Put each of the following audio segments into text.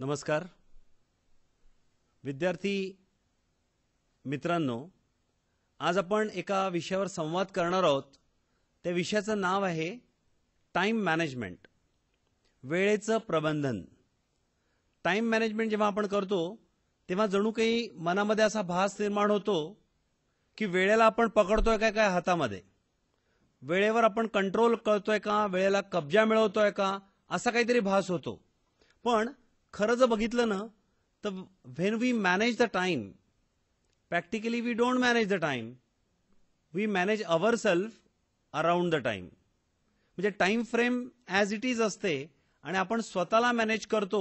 नमस्कार विद्यार्थी मित्रांनो, आज आपण एका विषयावर संवाद करणार आहोत. त्या विषयाचं नाव आहे टाइम मॅनेजमेंट, वेळेचं प्रबंधन. टाइम मॅनेजमेंट जेव्हा आपण करतो तेव्हा जणू काही मनामध्ये असा भास निर्माण होतो की वेळेला आपण पकडतोय काय हातामध्ये, वेळेवर आपण कंट्रोल करतोय का, वेळेला कब्जा मिळवतोय का, असा काहीतरी भास होतो. पण खरं जर बघितलं ना तर when we manage the time, practically we don't manage the time, we manage our self around the time. म्हणजे time frame as it is असते आणि आपण स्वतःला मॅनेज करतो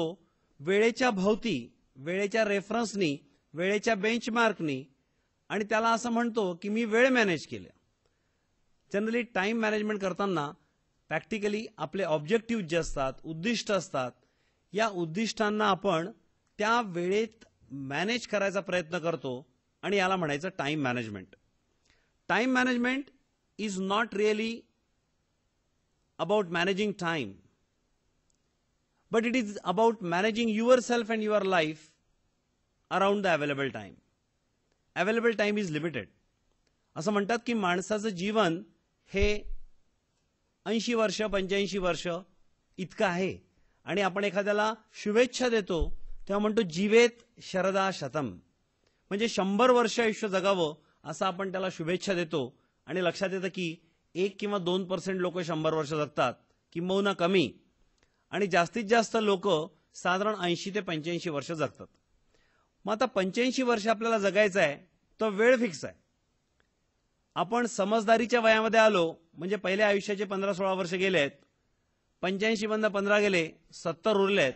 वेळेच्या भोवती, वेळेच्या रेफरन्सनी, वेळेच्या बेंचमार्कनी, आणि त्याला असं म्हणतो की मी वेळ मॅनेज केलं. जनरली टाइम मॅनेजमेंट करताना प्रॅक्टिकली आपले ऑब्जेक्टिव्ह जे असतात, उद्दिष्ट असतात, या उद्दिष्टांना आपण त्या वेळेत मॅनेज करायचा प्रयत्न करतो आणि याला म्हणायचं time management. Time management is not really about managing time, but it is about managing yourself and your life around the available time. Available time is limited. असं म्हणतात की माणसाचं जीवन हे 80 वर्ष 85 वर्ष इतकं आहे आणि आपण एखाद्याला शुभेच्छा देतो तेव्हा म्हणतो जीवेत शरदा शतम, म्हणजे 100 वर्ष आयुष्य जगावं असं आपण त्याला शुभेच्छा देतो. आणि लक्षात येतं की 1 किंवा 2% लोक 100 वर्ष जगतात, किंबहुना कमी, आणि जास्तीत जास्त लोक साधारण 80 ते 85 वर्ष जगतात. मग आता 85 वर्ष आपल्याला जगायचं आहे, तो वेळ फिक्स आहे. आपण समजदारीच्या वयामध्ये आलो म्हणजे पहिल्या आयुष्याचे 15-16 वर्ष गेले आहेत, 85 मधनं 15 गेले, 70 उरले आहेत,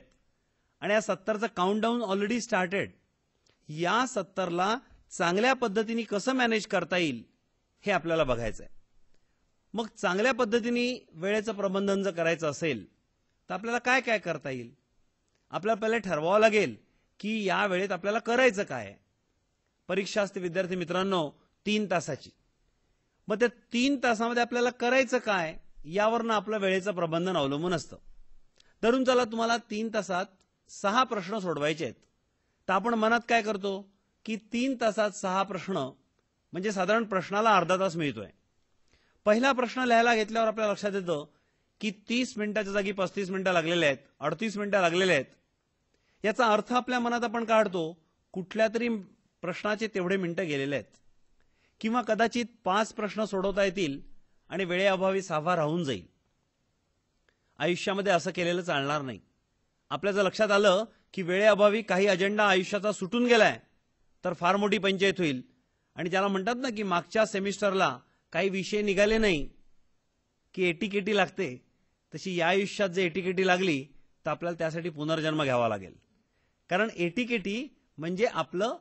आणि या 70चं काउंटडाऊन ऑलरेडी स्टार्टेड. या 70ला चांगल्या पद्धतीने कसं मॅनेज करता येईल हे आपल्याला बघायचं आहे. मग चांगल्या पद्धतीने वेळेचं प्रबंधन जर करायचं असेल तर आपल्याला काय काय करता येईल. आपल्याला पहिले ठरवावं लागेल की या वेळेत आपल्याला करायचं काय. परीक्षा असते विद्यार्थी मित्रांनो 3 तासाची. मग त्या 3 तासामध्ये आपल्याला करायचं काय यावरनं आपलं वेळेचं प्रबंधन अवलंबून असतं. धरून चला तुम्हाला 3 तासात 6 प्रश्न सोडवायचे आहेत, तर आपण मनात काय करतो की 3 तासात 6 प्रश्न म्हणजे साधारण प्रश्नाला अर्धा तास मिळतोय. पहिला प्रश्न लिहायला घेतल्यावर आपल्या लक्षात येतं की 30 मिनिटाच्या जागी 35 मिनिटं लागलेले आहेत, 38 मिनिटं लागलेले आहेत. याचा अर्थ आपल्या मनात आपण काढतो कुठल्या तरी प्रश्नाचे तेवढे मिनिटं गेलेले आहेत, किंवा कदाचित 5 प्रश्न सोडवता येतील आणि वेळेअभावी 6वा राहून जाईल. आयुष्यामध्ये असं केलेलं चालणार नाही. आपल्या जर लक्षात आलं की वेळेअभावी काही अजेंडा आयुष्याचा सुटून गेलाय तर फार मोठी पंचायत होईल. आणि ज्याला म्हणतात ना की मागच्या सेमिस्टरला काही विषय निघाले नाही की एटीकेटी लागते, तशी या आयुष्यात जर एटीकेटी लागली तर आपल्याला त्यासाठी पुनर्जन्म घ्यावा लागेल. कारण एटीकेटी म्हणजे आपलं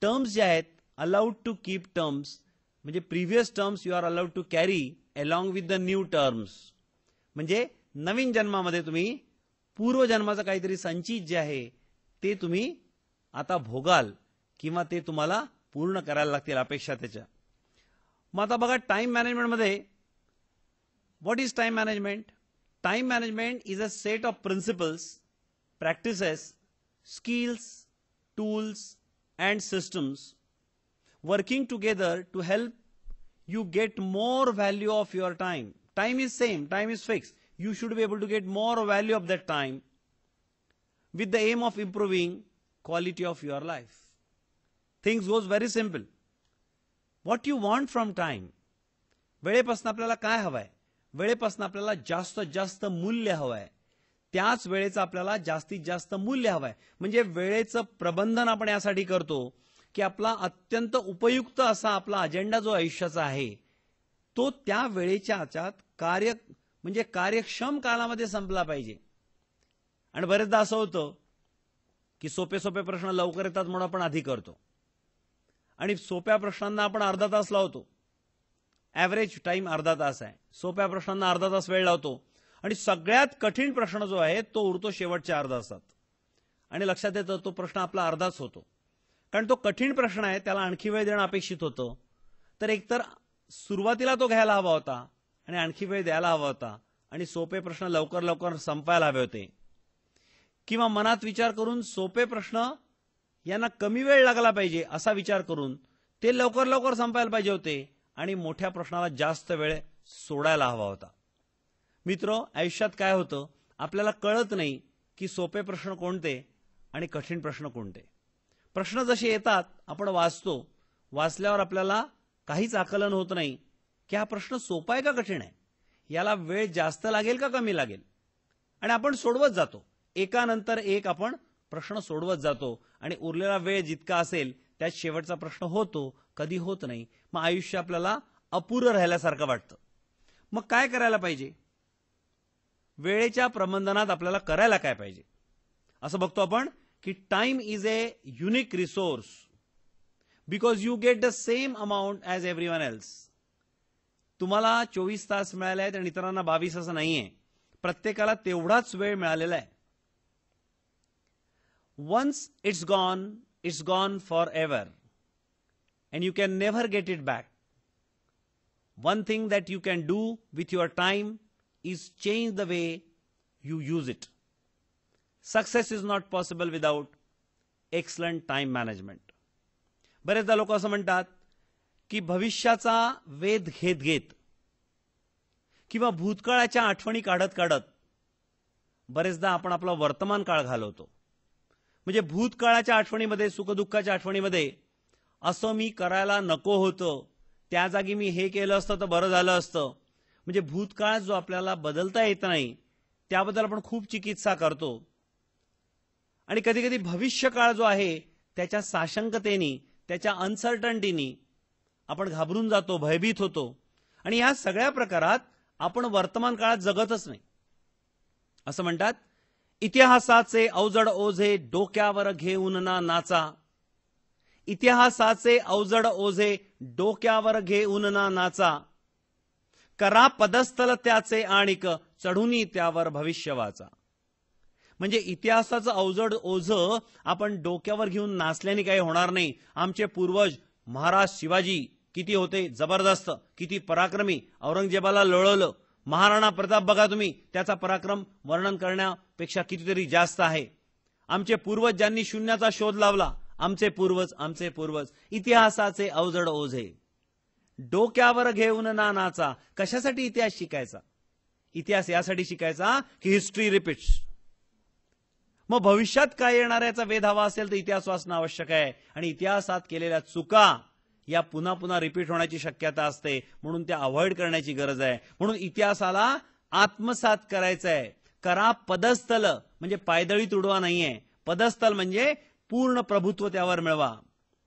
टर्म्स जे आहेत, अलाउड टू कीप टर्म्स, म्हणजे previous terms you are allowed to carry along with the new terms. म्हणजे नवीन जन्मामध्ये तुम्ही पूर्वजन्माचं काहीतरी संचित जे आहे ते तुम्ही आता भोगाल, किंवा ते तुम्हाला पूर्ण करायला लागतील अपेक्षा त्याच्या. मग आता बघा time मॅनेजमेंटमध्ये what is time management? Time management is a set of principles, practices, skills, tools, and systems working together to help you get more value of your time. Time is same, time is fixed. You should be able to get more value of that time with the aim of improving quality of your life. Things goes very simple. What you want from time? वेळेपासून आपल्याला काय हवंय? वेळेपासून आपल्याला जास्तीत जास्त मूल्य हवंय. त्याच वेळेचं आपल्याला जास्तीत जास्त मूल्य हवंय. म्हणजे वेळेचं प्रबंधन आपण यासाठी करतो की आपला अत्यंत उपयुक्त असा आपला अजेंडा जो आयुष्याचा आहे तो त्या वेळेच्या आत कार्यक्षम काळामध्ये संपला पाहिजे. आणि बरेचदा असं होतं की सोपे सोपे प्रश्न लवकर येतात म्हणून आपण आधी करतो आणि सोप्या प्रश्नांना आपण अर्धा तास लावतो. ॲव्हरेज टाइम अर्धा तास आहे, सोप्या प्रश्नांना अर्धा तास वेळ लावतो, आणि सगळ्यात कठीण प्रश्न जो आहे तो उरतो शेवटच्या अर्धा तासात. आणि लक्षात येतं तो प्रश्न आपला अर्धाच होतो, कारण तो कठीण प्रश्न आहे, त्याला आणखी वेळ देणं अपेक्षित होतं. तर एकतर सुरुवातीला तो घ्यायला हवा होता आणि आणखी वेळ द्यायला हवा होता, आणि सोपे प्रश्न लवकर लवकर संपायला हवे होते. किंवा मनात विचार करून सोपे प्रश्न यांना कमी वेळ लागला पाहिजे असा विचार करून ते लवकर लवकर संपायला पाहिजे होते आणि मोठ्या प्रश्नाला जास्त वेळ सोडायला हवा होता. मित्र, आयुष्यात काय होतं, आपल्याला कळत नाही की सोपे प्रश्न कोणते आणि कठीण प्रश्न कोणते. प्रश्न जसे येतात आपण वाचतो, वाचल्यावर आपल्याला काहीच आकलन होत नाही की हा प्रश्न सोपा आहे का कठीण आहे, याला वेळ जास्त लागेल का कमी लागेल, आणि आपण सोडवत जातो. एकानंतर एक आपण प्रश्न सोडवत जातो आणि उरलेला वेळ जितका असेल त्यात शेवटचा प्रश्न होतो, कधी होत नाही. मग आयुष्य आपल्याला अपुरं राहिल्यासारखं वाटतं. मग काय करायला पाहिजे? वेळेच्या प्रबंधनात आपल्याला करायला काय पाहिजे? असं बघतो आपण की time is a unique resource because you get the same amount as everyone else. तुम्हाला 24 तास मिळाले आहेत आणि इतरांना 22 असं नाहीये. प्रत्येकाला तेवढाच वेळ मिळालेला आहे. Once it's gone forever and you can never get it back. One thing that you can do with your time is change the way you use it. Success is not possible without excellent time management. बरेचदा लोक असं म्हणतात की भविष्याचा वेध घेत घेत किंवा भूतकाळाच्या आठवणी काढत काढत बरेचदा आपण आपला वर्तमान काळ घालवतो. म्हणजे भूतकाळाच्या आठवणीमध्ये, सुखदुःखाच्या आठवणीमध्ये असं मी करायला नको होतं, त्या जागी मी हे केलं असतं तर बरं झालं असतं. म्हणजे भूतकाळ जो आपल्याला बदलता येत नाही त्याबद्दल आपण खूप चिकित्सा करतो. आणि कधी कधी भविष्यकाळ जो आहे त्याच्या साशंकतेनी, त्याच्या अनसर्टन्टीनी आपण घाबरून जातो, भयभीत होतो. आणि ह्या सगळ्या प्रकारात आपण वर्तमान काळात जगतच नाही. असं म्हणतात, इतिहासाचे अवजड ओझे डोक्यावर घेऊन ना नाचा. इतिहासाचे अवजड ओझे डोक्यावर घेऊन ना नाचा. करा पदस्थल त्याचे आणिक चढुनी त्यावर भविष्य वाचा. म्हणजे इतिहासाचं अवजड ओझं आपण डोक्यावर घेऊन नाचल्याने काही होणार नाही. आमचे पूर्वज महाराज शिवाजी किती होते जबरदस्त, किती पराक्रमी, औरंगजेबाला लोळवलं. महाराणा प्रताप बघा तुम्ही, त्याचा पराक्रम वर्णन करण्यापेक्षा कितीतरी जास्त आहे. आमचे पूर्वज ज्यांनी शून्याचा शोध लावला, आमचे पूर्वज. इतिहासाचे अवजड ओझे डोक्यावर घेऊन ना नाचा. कशासाठी इतिहास शिकायचा? इतिहास यासाठी शिकायचा की हिस्ट्री रिपीट्स. मग भविष्यात काय येणार याचा वेध हवा असेल तर इतिहास वाचणं आवश्यक आहे. आणि इतिहासात केलेल्या चुका या पुन्हा पुन्हा रिपीट होण्याची शक्यता असते, म्हणून त्या अवॉइड करण्याची गरज आहे. म्हणून इतिहासाला आत्मसात करायचं आहे. करा पदस्थल म्हणजे पायदळी तुडवा नाहीये. पदस्थल म्हणजे पूर्ण प्रभुत्व त्यावर मिळवा.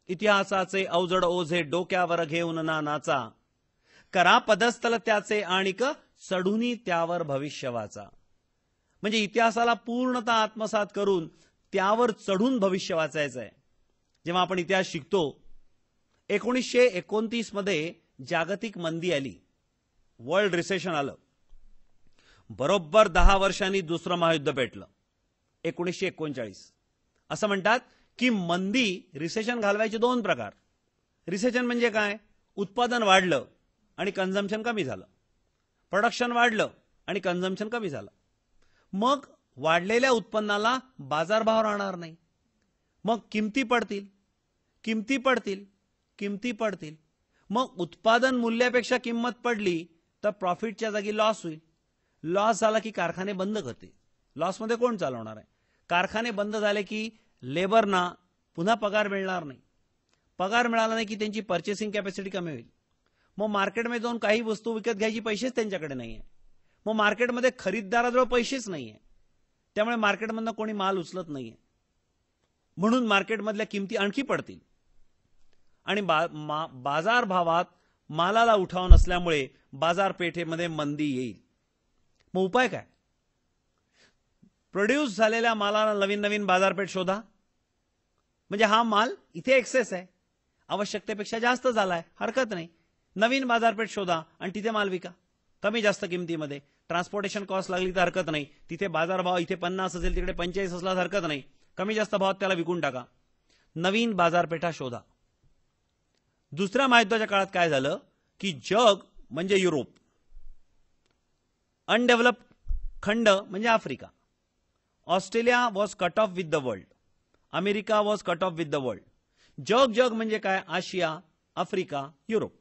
इतिहासाचे अवजड ओझे डोक्यावर घेऊन ना नाचा. करा पदस्थल त्याचे आणिक चढुनी त्यावर भविष्य वाचा. म्हणजे इतिहासाला पूर्णतः आत्मसात करून त्यावर चढून भविष्य वाचायचं आहे. जेव्हा आपण इतिहास शिकतो, 1929 मध्ये जागतिक मंदी आली, वर्ल्ड रिसेशन आलं. बरोबर 10 वर्षांनी दुसरं महायुद्ध पेटलं 1939. असं म्हणतात की मंदी, रिसेशन घालवायचे 2 प्रकार. रिसेशन म्हणजे काय? उत्पादन वाढलं आणि कन्झम्पशन कमी झालं. प्रोडक्शन वाढलं आणि कन्झम्पशन कमी झालं. मग वाढलेल्या उत्पन्नाला बाजारभाव राहणार नाही. मग किमती पडतील. मग उत्पादन मूल्यापेक्षा किंमत पडली तर प्रॉफिटच्या जागी लॉस होईल. लॉस झाला की कारखाने बंद करतील. लॉसमध्ये कोण चालवणार आहे? कारखाने बंद झाले की लेबरना पुन्हा पगार मिळणार नाही. पगार मिळाला नाही की त्यांची पर्चेसिंग कॅपॅसिटी कमी होईल. मग मार्केटमध्ये जाऊन काही वस्तू विकत घ्यायची पैसेच त्यांच्याकडे नाहीये. मग मार्केटमध्ये खरीददाराजवळ पैसेच नाहीये. त्यामुळे मार्केटमधनं कोणी माल उचलत नाहीये. म्हणून मार्केटमधल्या किमती आणखी पडतील आणि बाजार भावात मालाला उठाव नसल्यामुळे बाजारपेठेमध्ये मंदी येईल. मग उपाय काय? प्रोड्यूस झालेल्या मालाला नवीन नवीन बाजारपेठ शोधा. म्हणजे हा माल इथे एक्सेस आहे, आवश्यकतेपेक्षा जास्त झालाय, हरकत नाही. नवीन बाजारपेठ शोधा आणि तिथे माल विका कमी जास्त किमतीमध्ये. ट्रान्सपोर्टेशन कॉस्ट लागली तर हरकत नाही. तिथे बाजारभाव इथे 50 असेल तिकडे 45 असला तर हरकत नाही. कमी जास्त भावात त्याला विकून टाका. नवीन बाजारपेठा शोधा. दुसऱ्या महायुद्धाच्या काळात काय झालं की जग म्हणजे युरोप, अनडेव्हलप्ड खंड म्हणजे Africa, Australia was cut off with the world, America was cut off with the world. जग म्हणजे काय? आशिया, आफ्रिका, युरोप.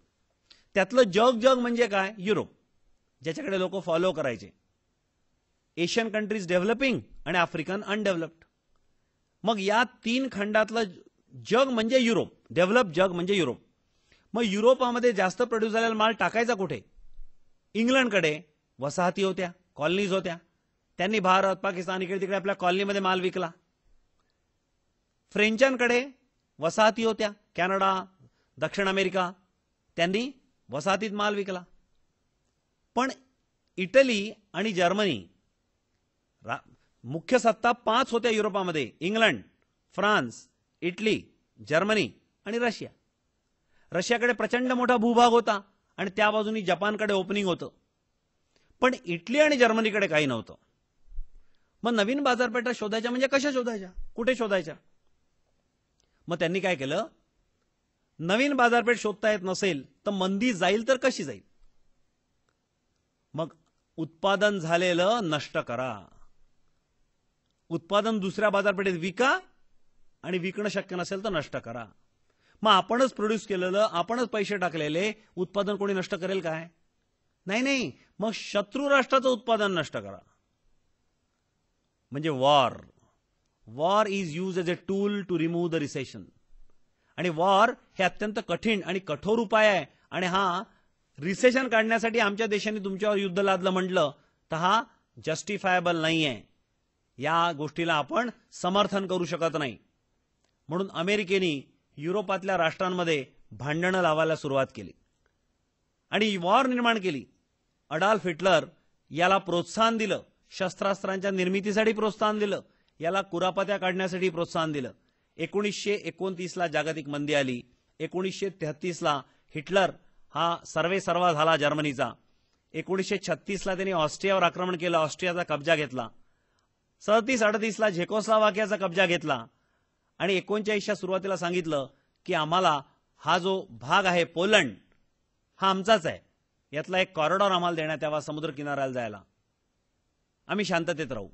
त्यातलं जग म्हणजे काय? युरोप, ज्याच्याकडे लोक फॉलो करायचे. एशियन कंट्रीज डेव्हलपिंग आणि आफ्रिकन अनडेव्हलप्ड. मग या 3 खंडातलं जग म्हणजे युरोप, डेव्हलप जग म्हणजे युरोप. मग युरोपामध्ये जास्त प्रोड्यूस झालेला माल टाकायचा कुठे? इंग्लंडकडे वसाहती होत्या, कॉलनीज होत्या. त्यांनी भारत, पाकिस्तान, इकडे तिकडे आपल्या कॉलनीमध्ये माल विकला. फ्रेंचांकडे वसाहती होत्या, कॅनडा, दक्षिण अमेरिका, त्यांनी वसाहतीत माल विकला. पण इटली आणि जर्मनी, मुख्य सत्ता 5 होत्या युरोपामध्ये: इंग्लंड, फ्रान्स, इटली, जर्मनी आणि रशिया. रशियाकडे प्रचंड मोठा भूभाग होता आणि त्या बाजूनी जपानकडे ओपनिंग होतं. पण इटली आणि जर्मनीकडे काही नव्हतं. मग नवीन बाजारपेठा शोधायच्या म्हणजे कशा शोधायच्या, कुठे शोधायच्या? मग त्यांनी काय केलं? नवीन बाजारपेठ शोधता येत नसेल तर मंदी जाईल तर कशी जाईल? मग उत्पादन झालेलं नष्ट करा, उत्पादन दुसऱ्या बाजारपेठेत विका आणि विकणं शक्य नसेल तर नष्ट करा. मग आपणच प्रोड्यूस केलेलं, आपणच पैसे टाकलेले उत्पादन कोणी नष्ट करेल काय? नाही. मग शत्रू राष्ट्राचं उत्पादन नष्ट करा. म्हणजे war is use as a tool to remove the recession. आणि वॉर हे अत्यंत कठीण आणि कठोर उपाय आहे. आणि हा रिसेशन काढण्यासाठी आमच्या देशाने तुमच्यावर युद्ध लादलं म्हटलं तर हा जस्टिफायबल नाही आहे. या गोष्टीला आपण समर्थन करू शकत नाही. म्हणून अमेरिकेने युरोपातल्या राष्ट्रांमध्ये भांडणं लावायला सुरुवात केली आणि वॉर निर्माण केली. अडॉल्फ हिटलर याला प्रोत्साहन दिलं, शस्त्रास्त्रांच्या निर्मितीसाठी प्रोत्साहन दिलं, याला कुरापत्या काढण्यासाठी प्रोत्साहन दिलं. 1929ला जागतिक मंदी आली. 1933ला हिटलर हा सर्वेसर्वा झाला जर्मनीचा. 1936ला त्यांनी ऑस्ट्रियावर आक्रमण केलं, ऑस्ट्रियाचा कब्जा घेतला. 37-38ला झेकोस्लोवाकियाचा कब्जा घेतला आणि 39च्या सुरुवातीला सांगितलं की आम्हाला हा जो भाग आहे पोलंड हा आमचाच आहे, यातला एक कॉरिडॉर आम्हाला देण्यात यावा समुद्र किनाऱ्याला जायला, आम्ही शांततेत राहू.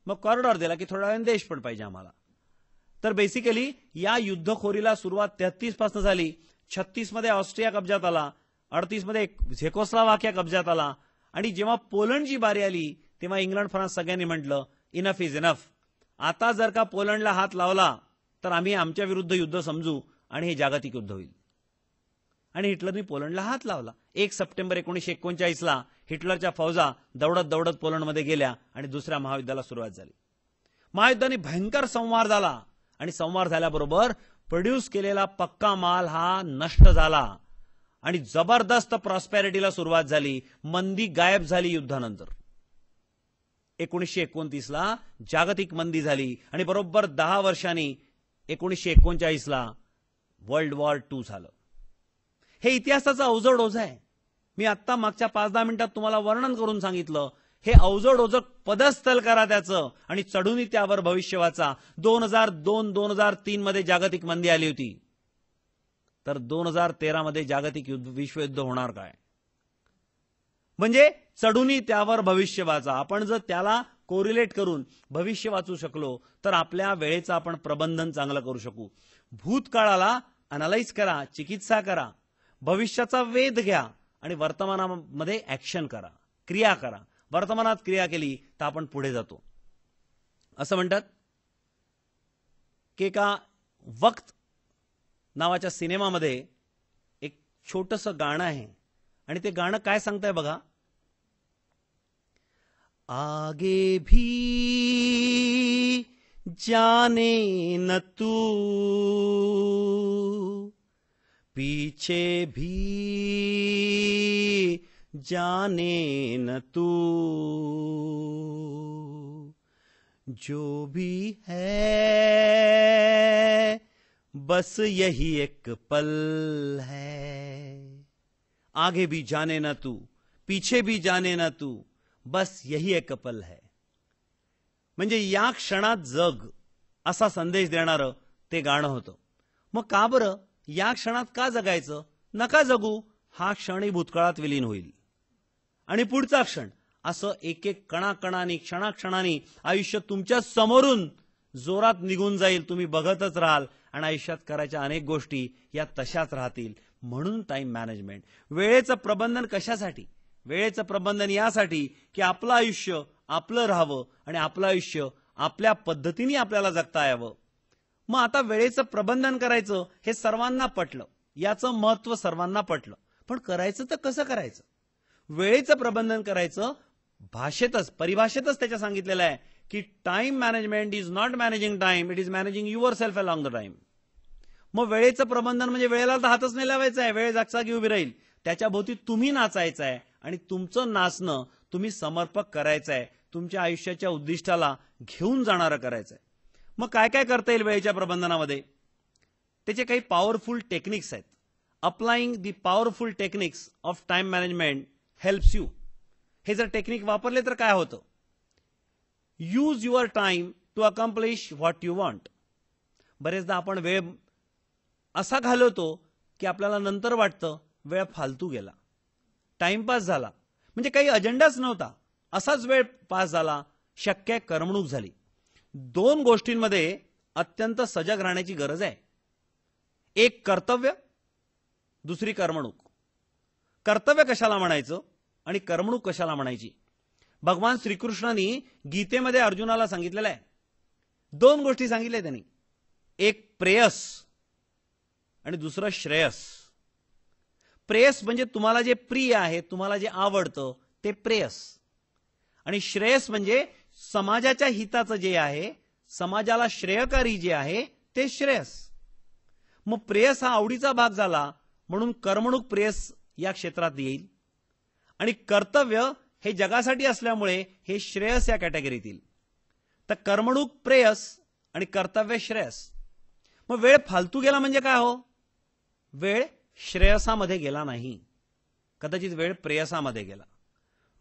मग कॉरिडॉर दिला की थोड्या वेळाने देश पण पाहिजे आम्हाला. तर बेसिकली या युद्धखोरीला सुरुवात 33 पासून झाली. 36 मध्ये ऑस्ट्रिया कब्जात आला, 38 मध्ये झेकोस्लोवाकिया कब्जात आला आणि जेव्हा पोलंडची बारी आली तेव्हा इंग्लंड, फ्रान्स सगळ्यांनी म्हटलं इनफ इज इनफ. आता जर का पोलंडला हात लावला तर आम्ही आमच्या विरुद्ध युद्ध समजू आणि हे जागतिक युद्ध होईल. आणि हिटलरने पोलंडला हात लावला. 1 सप्टेंबर 1939ला हिटलरच्या फौजा दौडत दौडत पोलंडमध्ये गेल्या आणि दुसऱ्या महायुद्धाला सुरुवात झाली. महायुद्धाने भयंकर संहार झाला आणि संहार झाल्याबरोबर प्रोड्यूस केलेला पक्का माल हा नष्ट झाला आणि जबरदस्त प्रॉस्पेरिटीला सुरुवात झाली. मंदी गायब झाली युद्धानंतर. 1929ला जागतिक मंदी झाली आणि बरोबर 10 वर्षांनी 1939ला वर्ल्ड वॉर 2 झालं. हे इतिहासाचं अवजड ओझं आहे. मी आत्ता मागच्या 5-10 मिनिटात तुम्हाला वर्णन करून सांगितलं. हे अवजड ओझं पदस्थल करा त्याचं आणि चढूनही त्यावर भविष्य वाचा. 2002-2003 मध्ये जागतिक मंदी आली होती, तर 2013 मध्ये जागतिक विश्वयुद्ध होणार काय? म्हणजे चढूनही त्यावर भविष्य वाचा. आपण जर त्याला कोरिलेट करून भविष्य वाचू शकलो तर आपल्या वेळेचं आपण प्रबंधन चांगलं करू शकू. भूतकाळाला अनालाइज करा, चिकित्सा करा, भविष्याचा वेध घ्या आणि वर्तमानामध्ये ऍक्शन करा, क्रिया करा. वर्तमानात क्रिया केली तर आपण पुढे जातो. असं म्हणतात की एका वक्त नावाच्या सिनेमामध्ये एक छोटंसं गाणं आहे आणि ते गाणं काय सांगताय बघा. आगे भी जाने न तू, पीछे भी जाने न तू, जो भी है बस यही एक पल है. आगे भी जाने न तू, पीछे भी जाने न तू, बस यही एक पल है. म्हणजे या क्षणात जग असा संदेश देणारं ते गाणं होतं. मग का बरं या क्षणात का जगायचं? नका जगू, हा क्षणही भूतकाळात विलीन होईल आणि पुढचा क्षण असं एक एक कणाकणानी क्षणाक्षणानी आयुष्य तुमच्या समोरून जोरात निघून जाईल. तुम्ही बघतच राहाल आणि आयुष्यात करायच्या अनेक गोष्टी या तशाच राहतील. म्हणून टाइम मॅनेजमेंट. वेळेचं प्रबंधन कशासाठी? वेळेचं प्रबंधन यासाठी की आपलं आयुष्य आपलं राहावं आणि आपलं आयुष्य आपल्या पद्धतीने आपल्याला जगता यावं. मग आता वेळेचं प्रबंधन करायचं हे सर्वांना पटलं, याचं महत्व सर्वांना पटलं. पण करायचं तर कसं करायचं? वेळेचं प्रबंधन करायचं भाषेतच, परिभाषेतच त्याच्या सांगितलेलं आहे की time management is not managing time, it is managing your self along the time. मग वेळेचं प्रबंधन म्हणजे वेळेला तर हातच नाही लावायचा आहे, वेळ जागसागी उभी राहील. त्याच्या भोवती तुम्ही नाचायचं आहे आणि तुमचं नाचणं तुम्ही समर्पक करायचं आहे, तुमच्या आयुष्याच्या उद्दिष्टाला घेऊन जाणारं करायचं आहे. मग काय काय करता येईल वेळेच्या प्रबंधनामध्ये? त्याचे काही पॉवरफुल टेक्निक्स आहेत. Applying the powerful techniques of time management helps you. हे जर टेक्निक वापरले तर काय होतं? Use your time to accomplish what you want. बरेचदा आपण वेळ असा घालवतो की आपल्याला नंतर वाटतं वेळ फालतू गेला, टाइमपास झाला, म्हणजे काही अजेंडाच नव्हता, असाच वेळ पास झाला, शक्य करमणूक झाली. दोन गोष्टींमध्ये अत्यंत सजग राहण्याची गरज आहे. एक कर्तव्य, दुसरी करमणूक. कर्तव्य कशाला म्हणायचं आणि करमणूक कशाला म्हणायची? भगवान श्रीकृष्णांनी गीतेमध्ये अर्जुनाला सांगितलेलं आहे. दोन गोष्टी सांगितल्या त्यांनी. एक प्रेयस आणि दुसरं श्रेयस. प्रेयस म्हणजे तुम्हाला जे प्रिय आहे, तुम्हाला जे आवडतं ते प्रेयस. आणि श्रेयस म्हणजे समाजाच्या हिताचं जे आहे, समाजाला श्रेयकारी जे आहे ते श्रेयस. मग प्रेयस हा आवडीचा भाग झाला म्हणून करमणूक प्रेयस या क्षेत्रात येईल. आणि कर्तव्य हे जगासाठी असल्यामुळे हे श्रेयस या कॅटेगरीत येईल. तर करमणूक प्रेयस आणि कर्तव्य श्रेयस. मग वेळ फालतू गेला म्हणजे काय हो? वेळ श्रेयसामध्ये गेला नाही, कदाचित वेळ प्रेयसामध्ये गेला.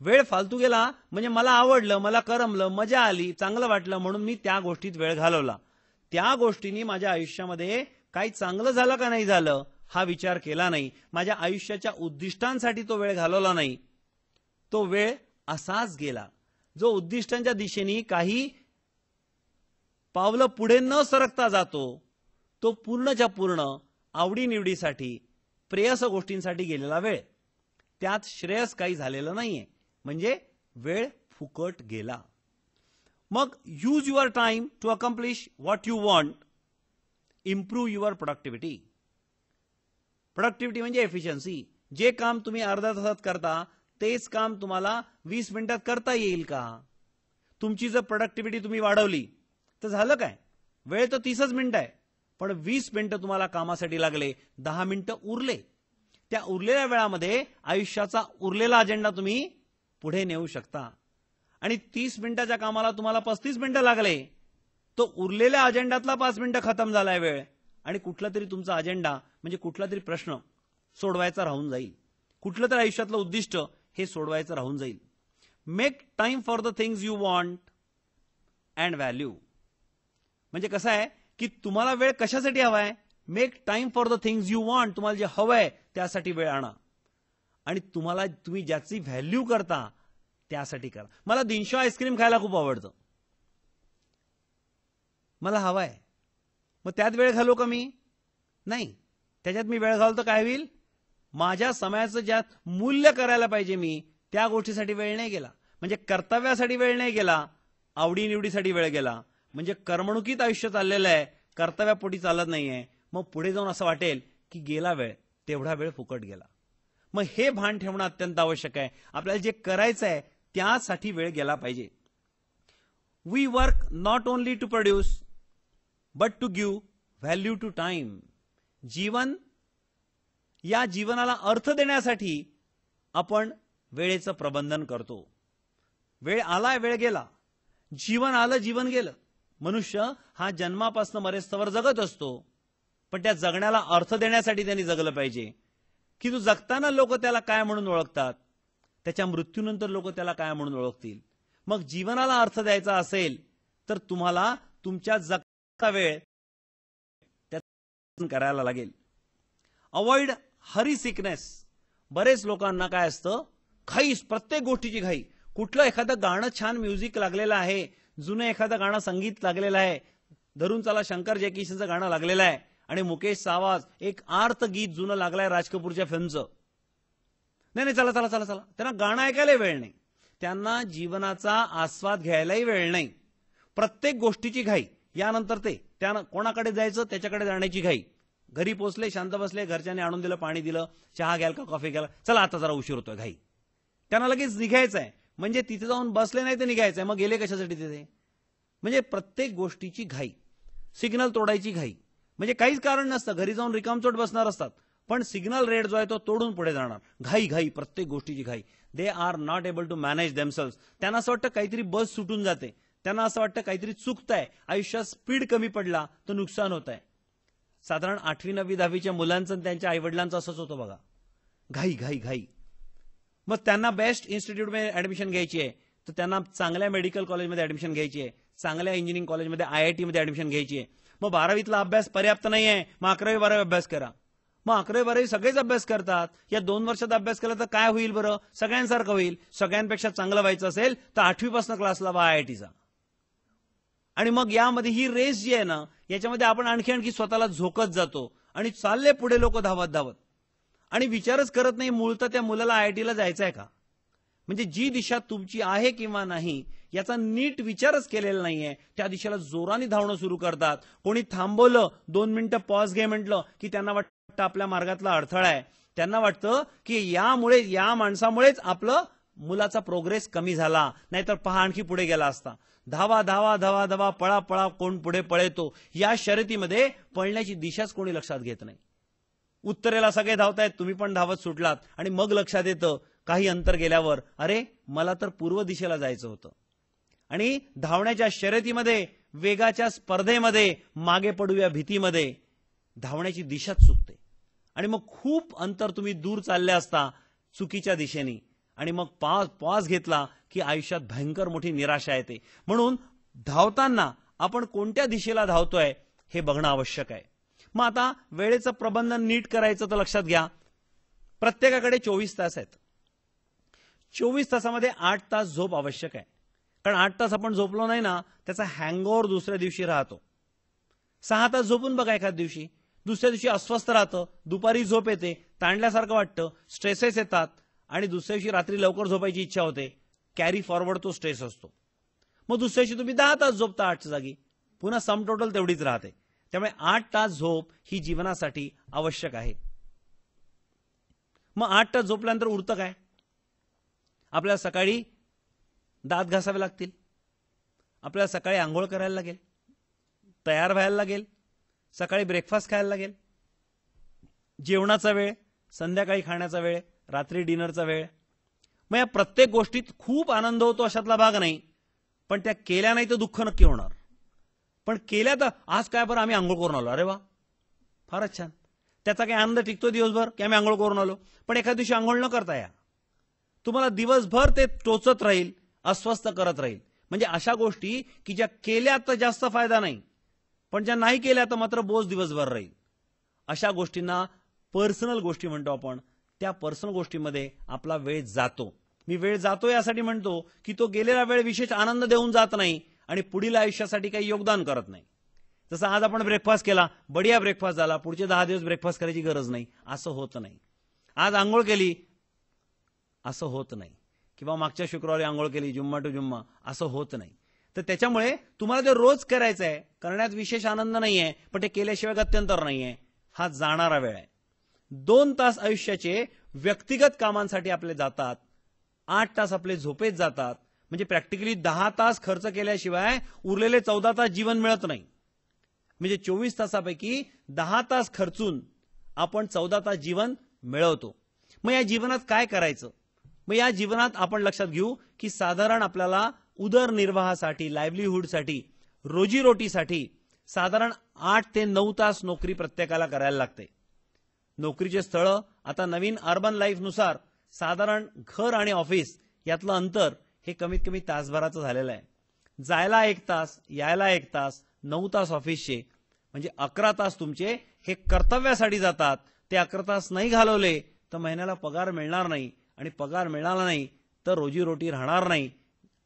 वेळ फालतू गेला म्हणजे मला आवडलं, मला करमलं, मजा आली, चांगलं वाटलं म्हणून मी त्या गोष्टीत वेळ घालवला. त्या गोष्टींनी माझ्या आयुष्यामध्ये काही चांगलं झालं का नाही झालं हा विचार केला नाही. माझ्या आयुष्याच्या उद्दिष्टांसाठी तो वेळ घालवला नाही. तो वेळ असाच गेला. जो उद्दिष्टांच्या दिशेने काही पावलं पुढे न सरकता जातो तो पूर्णच्या पूर्ण आवडीनिवडीसाठी, प्रेयस गोष्टींसाठी गेलेला वेळ. त्यात श्रेयस काही झालेलं नाहीये, म्हणजे वेळ फुकट गेला. मग use your time to accomplish what you want. Improve your productivity. Productivity म्हणजे एफिशियन्सी. जे काम तुम्ही अर्ध्या तासात करता तेच काम तुम्हाला 20 मिनिटात करता येईल का? तुमची जर प्रोडक्टिव्हिटी तुम्ही वाढवली तर झालं काय? वेळ तर 30च मिनिटं आहे, पण 20 मिनिटं तुम्हाला कामासाठी लागले, 10 मिनिटं उरले. त्या उरलेल्या वेळामध्ये आयुष्याचा उरलेला अजेंडा तुम्ही पुढे नेऊ शकता. आणि 30 मिनिटाच्या कामाला तुम्हाला 35 मिनिटं लागले, तो उरलेल्या अजेंडातला 5 मिनिटं खतम झालाय वेळ, आणि कुठला तरी तुमचा अजेंडा म्हणजे कुठला तरी प्रश्न सोडवायचा राहून जाईल, कुठलं तरी आयुष्यातलं उद्दिष्ट हे सोडवायचं राहून जाईल. Make time for the things you want and value. म्हणजे कसं आहे की तुम्हाला वेळ कशासाठी हवाय? Make time for the things you want. तुम्हाला जे हवंय त्यासाठी वेळ आणा आणि तुम्ही ज्याची व्हॅल्यू करता त्यासाठी करा. मला 300 आईस्क्रीम खायला खूप आवडतं, मला हवाय, मग त्यात वेळ घालू का मी? नाही. त्याच्यात मी वेळ घालतो काय होईल? माझ्या समयाचं ज्यात मूल्य करायला पाहिजे मी त्या गोष्टीसाठी वेळ नाही गेला, म्हणजे कर्तव्यासाठी वेळ नाही गेला, आवडीनिवडीसाठी वेळ गेला. म्हणजे करमणुकीत आयुष्य चाललेलं आहे, कर्तव्यापोटी चालत नाहीये. मग पुढे जाऊन असं वाटेल की गेला वेळ, तेवढा वेळ फुकट गेला. मग हे भान ठेवणं अत्यंत आवश्यक आहे. आपल्याला जे करायचं आहे त्यासाठी वेळ गेला पाहिजे. We work not only to produce but to give value to time. या जीवनाला अर्थ देण्यासाठी आपण वेळेचं प्रबंधन करतो. वेळ आला, वेळ गेला, जीवन आलं, जीवन गेलं. मनुष्य हा जन्मापासून मरेस्तवर जगत असतो, पण त्या जगण्याला अर्थ देण्यासाठी त्यांनी जगलं पाहिजे. की तो जगताना लोक त्याला काय म्हणून ओळखतात, त्याच्या मृत्यूनंतर लोक त्याला काय म्हणून ओळखतील. मग जीवनाला अर्थ द्यायचा असेल तर तुम्हाला तुमच्या जगता वेळ त्यात करायला लागेल. Avoid Hari sickness. बरेच लोकांना काय असतं, घाई, प्रत्येक गोष्टीची घाई. कुठलं एखादं गाणं छान म्युझिक लागलेलं आहे, जुनं एखादं गाणं संगीत लागलेलं आहे, धरून चला शंकर जयकिशनचं गाणं लागलेलं आहे आणि मुकेश सावाज एक आर्त गीत जुनं लागलंय राज कपूरच्या फिल्मचं. नाही नाही, चला चला चला चला, त्यांना गाणं ऐकायला वेळ नाही, त्यांना जीवनाचा आस्वाद घ्यायलाही वेळ नाही. प्रत्येक गोष्टीची घाई, यानंतर ते त्यानं कोणाकडे जायचं त्याच्याकडे जाण्याची घाई. घरी पोचले, शांत बसले, घरच्यांनी आणून दिलं, पाणी दिलं, चहा घ्याल का कॉफी घ्याल, चला आता जरा उशीर होतोय, घाई. त्यांना लगेच निघायचं आहे, म्हणजे तिथे जाऊन बसले नाही तर निघायचं आहे, मग गेले कशासाठी तिथे. म्हणजे प्रत्येक गोष्टीची घाई, सिग्नल तोडायची घाई, म्हणजे काहीच कारण नसतं, घरी जाऊन रिकामचोट बसणार असतात, पण सिग्नल रेड जो आहे तो तोडून पुढे जाणार. घाई घाई, प्रत्येक गोष्टीची घाई. They are not able to manage themselves. त्यांना असं वाटतं काहीतरी बस सुटून जाते, त्यांना असं वाटतं काहीतरी चुकतंय, आयुष्यात स्पीड कमी पडला तर नुकसान होत आहे. साधारण 8वी 9वी 10वीच्या मुलांचं त्यांच्या आईवडिलांचं असंच होतं बघा, घाई घाई घाई. मग त्यांना बेस्ट इन्स्टिट्यूटमध्ये ऍडमिशन घ्यायची आहे, तर त्यांना चांगल्या मेडिकल कॉलेजमध्ये ऍडमिशन घ्यायची आहे, चांगल्या इंजिनिअरिंग कॉलेजमध्ये IIT मध्ये ऍडमिशन घ्यायची आहे. मग 12वीतला अभ्यास पर्याप्त नाही आहे, मग 11वी 12वी अभ्यास करा. मग 11वी 12वी सगळेच अभ्यास करतात, या 2 वर्षात अभ्यास केला तर काय होईल बरं, सगळ्यांसारखं होईल. सगळ्यांपेक्षा चांगलं व्हायचं असेल तर 8वी पासून क्लास लावा IITचा. आणि मग यामध्ये ही रेस जी आहे ना, याच्यामध्ये आपण आणखी स्वतःला झोकत जातो आणि चालले पुढे लोक धावत धावत, आणि विचारच करत नाही मूळतः त्या मुलाला IITला जायचं आहे का. म्हणजे जी दिशा तुमची आहे किंवा नाही याचा नीट विचारच केलेला नाहीये, त्या दिशेला जोराने धावणं सुरू करतात. कोणी थांबवलं, 2 मिनिटं पॉज घे म्हटलं की त्यांना वाटतं आपल्या मार्गातला अडथळा आहे, त्यांना वाटतं की यामुळे, या माणसामुळेच आपलं मुलाचा प्रोग्रेस कमी झाला, नाहीतर पहा आणखी पुढे गेला असता. धावा धावा धावा धावा, पळा पळा, कोण पुढे पळेतो, या शर्यतीमध्ये पळण्याची दिशाच कोणी लक्षात घेत नाही. उत्तरेला सगळे धावतायत, तुम्ही पण धावत सुटलात, आणि मग लक्षात येतं काही अंतर गेल्यावर, अरे मला तर पूर्व दिशेला जायचं होतं. आणि धावण्याच्या शर्यतीमध्ये, वेगाच्या स्पर्धेमध्ये मागे पडूया भीतीमध्ये धावण्याची दिशाच चुकते, आणि मग खूप अंतर तुम्ही दूर चालले असता चुकीच्या दिशेने, आणि मग पॉज घेतला की आयुष्यात भयंकर मोठी निराशा येते. म्हणून धावताना आपण कोणत्या दिशेला धावतोय हे बघणं आवश्यक आहे. मग आता वेळेचं प्रबंधन नीट करायचं तर लक्षात घ्या, प्रत्येकाकडे 24 तास आहेत. 24 तासामध्ये 8 तास झोप आवश्यक आहे, कारण 8 तास आपण झोपलो नाही ना, त्याचा हँगओव्हर दुसऱ्या दिवशी राहतो. 6 तास झोपून बघा एखाद्या दिवशी, दुसऱ्या दिवशी अस्वस्थ राहतं, दुपारी झोप येते, ताणल्यासारखं वाटतं, स्ट्रेसेस येतात, आणि दुसऱ्या दिवशी रात्री लवकर झोपायची इच्छा होते. कॅरी फॉरवर्ड तो स्ट्रेस असतो. मग दुसऱ्या दिवशी तुम्ही 10 तास झोपता 8च्या जागी, पुन्हा सम टोटल तेवढीच राहते. त्यामुळे 8 तास झोप ही जीवनासाठी आवश्यक आहे. मग 8 तास झोपल्यानंतर उरतं काय, आपल्याला सकाळी दात घासावे लागतील, आपल्याला सकाळी आंघोळ करायला लागेल, तयार व्हायला लागेल, सकाळी ब्रेकफास्ट खायला लागेल, जेवणाचा वेळ, संध्याकाळी खाण्याचा वेळ, रात्री डिनरचा वेळ. मग या प्रत्येक गोष्टीत खूप आनंद होतो अशातला भाग नाही, पण त्या केल्या नाही तर दुःख नक्की होणार. पण केल्या तर, आज काय बरं आम्ही आंघोळ करून आलो, अरे वा फारच छान, त्याचा काही आनंद टिकतो दिवसभर की आम्ही आंघोळ करून आलो. पण एखाद्या दिवशी आंघोळ न करता या, तुम्हाला दिवसभर ते टोचत राहील, अस्वस्थ करत राहील. म्हणजे अशा गोष्टी की ज्या केल्या तर जास्त फायदा नाही, पण ज्या नाही केल्या तर मात्र बोज दिवसभर राहील. अशा गोष्टींना पर्सनल गोष्टी म्हणतो आपण. त्या पर्सनल गोष्टीमध्ये आपला वेळ जातो. मी वेळ जातो यासाठी म्हणतो की तो गेलेला वेळ विशेष आनंद देऊन जात नाही आणि पुढील आयुष्यासाठी काही योगदान करत नाही. जसं आज आपण ब्रेकफास्ट केला, बढिया ब्रेकफास्ट झाला, पुढचे 10 दिवस ब्रेकफास्ट करायची गरज नाही, असं होत नाही. आज आंघोळ केली, असं होत नाही, किंवा मागच्या शुक्रवारी आंघोळ केली, जुम्मा टू जुम्मा, असं होत नाही. तर त्याच्यामुळे तुम्हाला ते रोज करायचं आहे, करण्यात विशेष आनंद नाहीये, पण ते केल्याशिवाय गत्यंतर नाहीये, हा जाणारा वेळ आहे. 2 तास आयुष्याचे व्यक्तिगत कामांसाठी आपले जातात, 8 तास आपले झोपेत जातात. म्हणजे प्रॅक्टिकली 10 तास खर्च केल्याशिवाय उरलेले 14 तास जीवन मिळत नाही. म्हणजे 24 तासापैकी 10 तास खर्चून आपण 14 तास जीवन मिळवतो. मग या जीवनात काय करायचं? मग या जीवनात आपण लक्षात घेऊ की साधारण आपल्याला उदरनिर्वाहासाठी, लाईव्हलीहूडसाठी, रोजीरोटीसाठी साधारण 8 ते 9 तास नोकरी प्रत्येकाला करायला लागते. नोकरीचे स्थळ आता नवीन अर्बन लाईफनुसार साधारण घर आणि ऑफिस यातलं अंतर हे कमीत कमी तासभराचं झालेलं आहे. जायला 1 तास, यायला 1 तास, 9 तास ऑफिसचे, म्हणजे 11 तास तुमचे हे कर्तव्यासाठी जातात. ते 11 तास नाही घालवले तर महिन्याला पगार मिळणार नाही, आणि पगार मिळाला नाही तर रोजीरोटी राहणार नाही,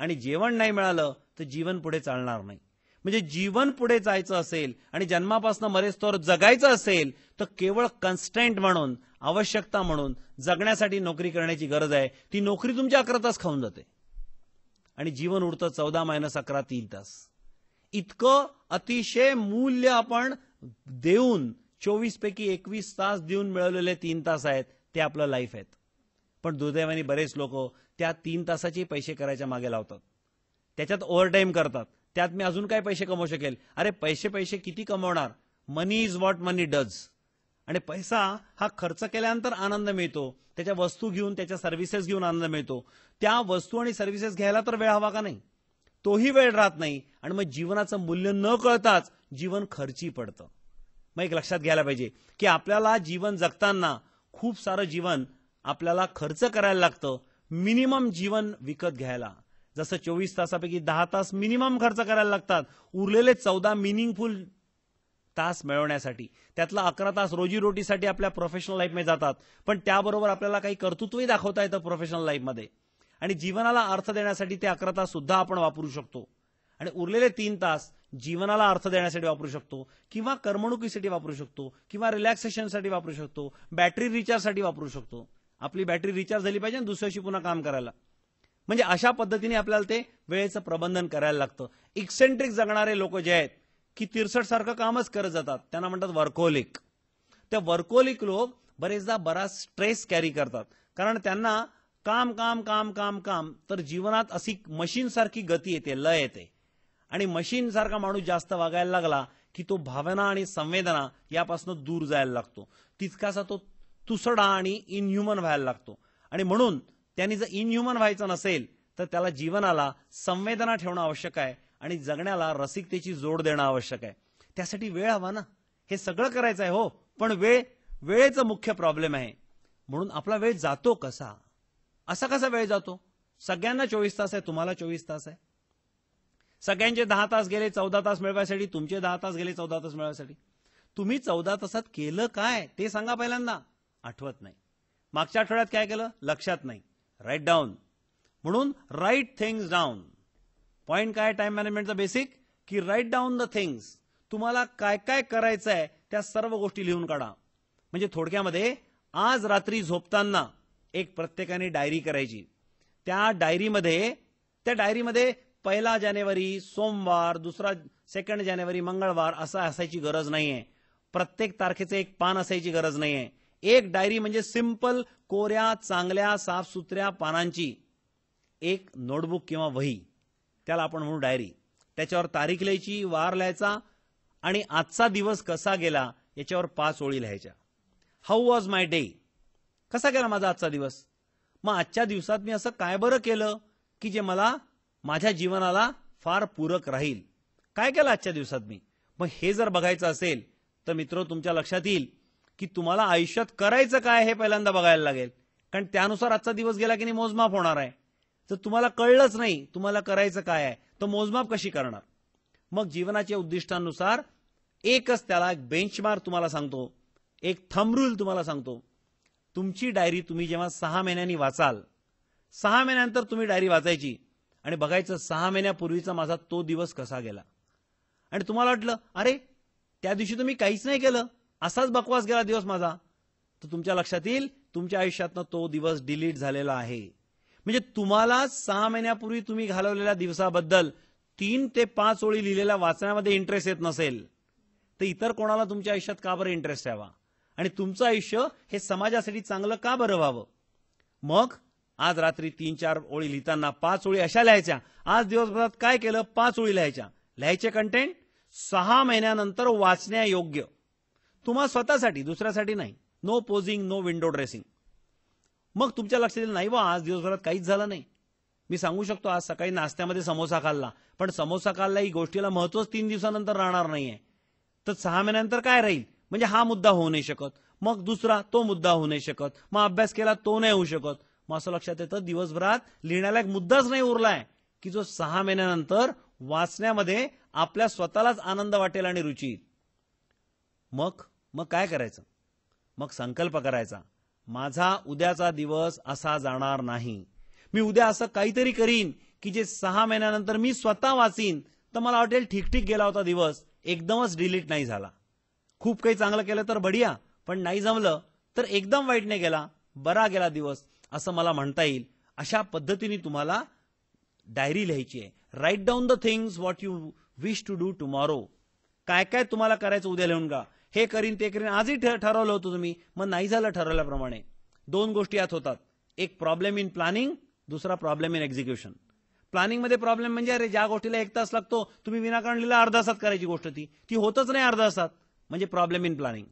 आणि जेवण नाही मिळालं तर जीवन पुढे चालणार नाही. म्हणजे जीवन पुढे जायचं असेल आणि जन्मापासून मरेस्तोवर जगायचं असेल तर केवळ कन्स्ट्रेंट म्हणून, आवश्यकता म्हणून जगण्यासाठी नोकरी करण्याची गरज आहे. ती नोकरी तुमची 11 तास खाऊन जाते आणि जीवन उरतं 14 - 11 3 तास. इतकं अतिशय मूल्य आपण देऊन 24 पैकी 21 तास देऊन मिळवलेले 3 तास आहेत, ते आपलं लाईफ आहेत. पण दुर्दैवाने बरेच लोक त्या 3 तासाचे पैसे करायच्या मागे लावतात, त्याच्यात ओव्हरटाईम करतात. त्यात मी अजून काय पैसे कमवू शकेल. अरे पैसे किती कमवणार. मनी इज व्हॉट मनी डज. आणि पैसा हा खर्च केल्यानंतर आनंद मिळतो, त्याच्या वस्तू घेऊन, त्याच्या सर्व्हिसेस घेऊन आनंद मिळतो. त्या वस्तू आणि सर्व्हिसेस घ्यायला तर वेळ हवा का नाही. तोही वेळ राहत नाही आणि मग जीवनाचं मूल्य न कळताच जीवन खर्ची पडतं. मग एक लक्षात घ्यायला पाहिजे की आपल्याला जीवन जगताना खूप सारं जीवन आपल्याला खर्च करायला लागतं मिनिमम जीवन विकत घ्यायला. जसं 24 तासापैकी 10 तास मिनिमम खर्च करायला लागतात उरलेले 14 मिनिंगफुल तास मिळवण्यासाठी. त्यातला 11 तास रोजीरोटीसाठी आपल्या प्रोफेशनल लाईफमध्ये जातात, पण त्याबरोबर आपल्याला काही कर्तृत्वही दाखवता येतं प्रोफेशनल लाईफमध्ये. आणि जीवनाला अर्थ देण्यासाठी ते 11 तास सुद्धा आपण वापरू शकतो. आणि उरलेले 3 तास जीवनाला अर्थ देण्यासाठी वापरू शकतो, किंवा करमणुकीसाठी वापरू शकतो, किंवा रिलॅक्सेशनसाठी वापरू शकतो, बॅटरी रिचार्जसाठी वापरू शकतो. आपली बॅटरी रिचार्ज झाली पाहिजे दुसऱ्याशी पुन्हा काम करायला. म्हणजे अशा पद्धतीने आपल्याला ते वेळेचं प्रबंधन करायला लागतं. इक्सेंट्रिक जगणारे लोक जे आहेत की 63 सारखं कामच करत जातात, त्यांना म्हणतात वर्कोलिक. त्या वर्कोलिक लोक बरेचदा बराच स्ट्रेस कॅरी करतात, कारण त्यांना काम काम काम काम काम. तर जीवनात अशी मशीन सारखी गती येते, लय येते. आणि मशीन सारखा माणूस जास्त वागायला लागला की तो भावना आणि संवेदना यापासून दूर जायला लागतो. तितकासा तो तुसडा आणि इनह्युमन व्हायला लागतो. आणि म्हणून त्यांनी जर इनह्युमन व्हायचं नसेल तर त्याला जीवनाला संवेदना ठेवणं आवश्यक आहे आणि जगण्याला रसिकतेची जोड देणं आवश्यक आहे. त्यासाठी वेळ हवा ना. हे सगळं करायचं आहे हो, पण वेळेचं मुख्य प्रॉब्लेम आहे. म्हणून आपला वेळ जातो कसा. असा कसा वेळ जातो. सगळ्यांना 24 तास आहे, तुम्हाला 24 तास आहे. सगळ्यांचे 10 तास गेले 14 तास मिळवायसाठी, तुमचे 10 तास गेले 14 तास मिळवायसाठी. तुम्ही 14 तासात केलं काय ते सांगा पहिल्यांदा. आठवत नाही. मागच्या आठवड्यात काय केलं लक्षात नाही. Write down. म्हणून राईट थिंग्स डाऊन. पॉइंट काय टाइम मॅनेजमेंटचा बेसिक की राईट डाऊन द थिंग्स. तुम्हाला काय काय करायचं आहे त्या सर्व गोष्टी लिहून काढा. म्हणजे थोडक्यामध्ये आज रात्री झोपताना एक प्रत्येकाने डायरी करायची. त्या डायरीमध्ये 1 जानेवारी सोमवार, 2 जानेवारी मंगळवार असं असायची गरज नाहीये. प्रत्येक तारखेचं एक पान असायची गरज नाहीये. एक डायरी म्हणजे सिंपल कोऱ्या चांगल्या साफसुथऱ्या पानांची एक नोटबुक किंवा वही, त्याला आपण म्हणू डायरी. त्याच्यावर तारीख लिहायची, वार लिहायचा आणि आजचा दिवस कसा गेला याच्यावर 5 ओळी लिहायच्या. How was my day. कसा गेला माझा आजचा दिवस. मग आजच्या दिवसात मी असं काय बरं केलं की जे मला माझ्या जीवनाला फार पूरक राहील. काय केलं आजच्या दिवसात मी. मग हे जर बघायचं असेल तर मित्र तुमच्या लक्षात येईल की तुम्हाला आयुष्यात करायचं काय हे पहिल्यांदा बघायला लागेल. कारण त्यानुसार आजचा दिवस गेला की नाही मोजमाप होणार आहे. जर तुम्हाला कळलंच नाही तुम्हाला करायचं काय आहे तर मोजमाप कशी करणार. मग जीवनाच्या उद्दिष्टांनुसार एकच त्याला एक बेंचमार्क तुम्हाला सांगतो, एक थंब रूल तुम्हाला सांगतो. तुमची डायरी तुम्ही जेव्हा 6 महिन्यांनी वाचाल, 6 महिन्यानंतर तुम्ही डायरी वाचायची आणि बघायचं 6 महिन्यापूर्वीचा माझा तो दिवस कसा गेला. आणि तुम्हाला वाटलं अरे त्या दिवशी तुम्ही काहीच नाही केलं, असाच बकवास गेला दिवस माझा, तर तुमच्या लक्षात येईल तुमच्या आयुष्यातनं तो दिवस डिलीट झालेला आहे. म्हणजे तुम्हाला 6 महिन्यापूर्वी तुम्ही घालवलेल्या दिवसाबद्दल 3 ते 5 ओळी लिहिलेल्या वाचण्यामध्ये इंटरेस्ट येत नसेल तर इतर कोणाला तुमच्या आयुष्यात का बरं इंटरेस्ट यावा. आणि तुमचं आयुष्य हे समाजासाठी चांगलं का बरं व्हावं. मग आज रात्री 3-4 ओळी लिहिताना 5 ओळी अशा लिहायच्या. आज दिवसभरात काय केलं 5 ओळी लिहायच्या. लिहायचे कंटेंट 6 महिन्यानंतर वाचण्यायोग्य. तुम्हाला स्वतःसाठी, दुसऱ्यासाठी नाही. No posing, no window dressing. मग तुमच्या लक्षात येईल नाही बा आज दिवसभरात काहीच झालं नाही. मी सांगू शकतो आज सकाळी नाश्त्यामध्ये समोसा खाल्ला, पण समोसा खाल्ला ही गोष्टीला महत्वच 3 दिवसानंतर राहणार नाहीये. तर 6 महिन्यानंतर काय राहील. म्हणजे हा मुद्दा होऊ नाही शकत, मग दुसरा तो मुद्दा होऊ नाही शकत, मग अभ्यास केला तो नाही होऊ शकत. मग असं लक्षात येतं दिवसभरात लिहिण्याला एक मुद्दाच नाही उरलाय की जो 6 महिन्यानंतर वाचण्यामध्ये आपल्या स्वतःलाच आनंद वाटेल आणि रुची. मग काय करायचं. मग संकल्प करायचा माझा उद्याचा दिवस असा जाणार नाही. मी उद्या असं काहीतरी करीन की जे 6 महिन्यानंतर मी स्वतः वाचीन, तर मला वाटेल ठीक गेला होता दिवस, एकदमच डिलीट नाही झाला. खूप काही चांगलं केलं तर बढिया, पण नाही जमलं तर एकदम वाईट नाही गेला, बरा गेला दिवस असं मला म्हणता येईल. अशा पद्धतीने तुम्हाला डायरी लिहायची आहे. Write down the things what you wish to do tomorrow. काय काय तुम्हाला करायचं उद्या लिहून का. हे करीन ते करीन, आजही ठरवलं होतं तुम्ही, मग नाही झालं ठरवल्याप्रमाणे. 2 गोष्टी यात होतात, एक प्रॉब्लेम इन प्लॅनिंग, दुसरा प्रॉब्लेम इन एक्झिक्युशन. प्लॅनिंग मध्ये प्रॉब्लेम म्हणजे अरे ज्या गोष्टीला 1 तास लागतो तुम्ही विनाकारण लिहिला अर्धा तासात करायची गोष्ट ती होतच नाही अर्धा तासात, म्हणजे प्रॉब्लेम इन प्लॅनिंग.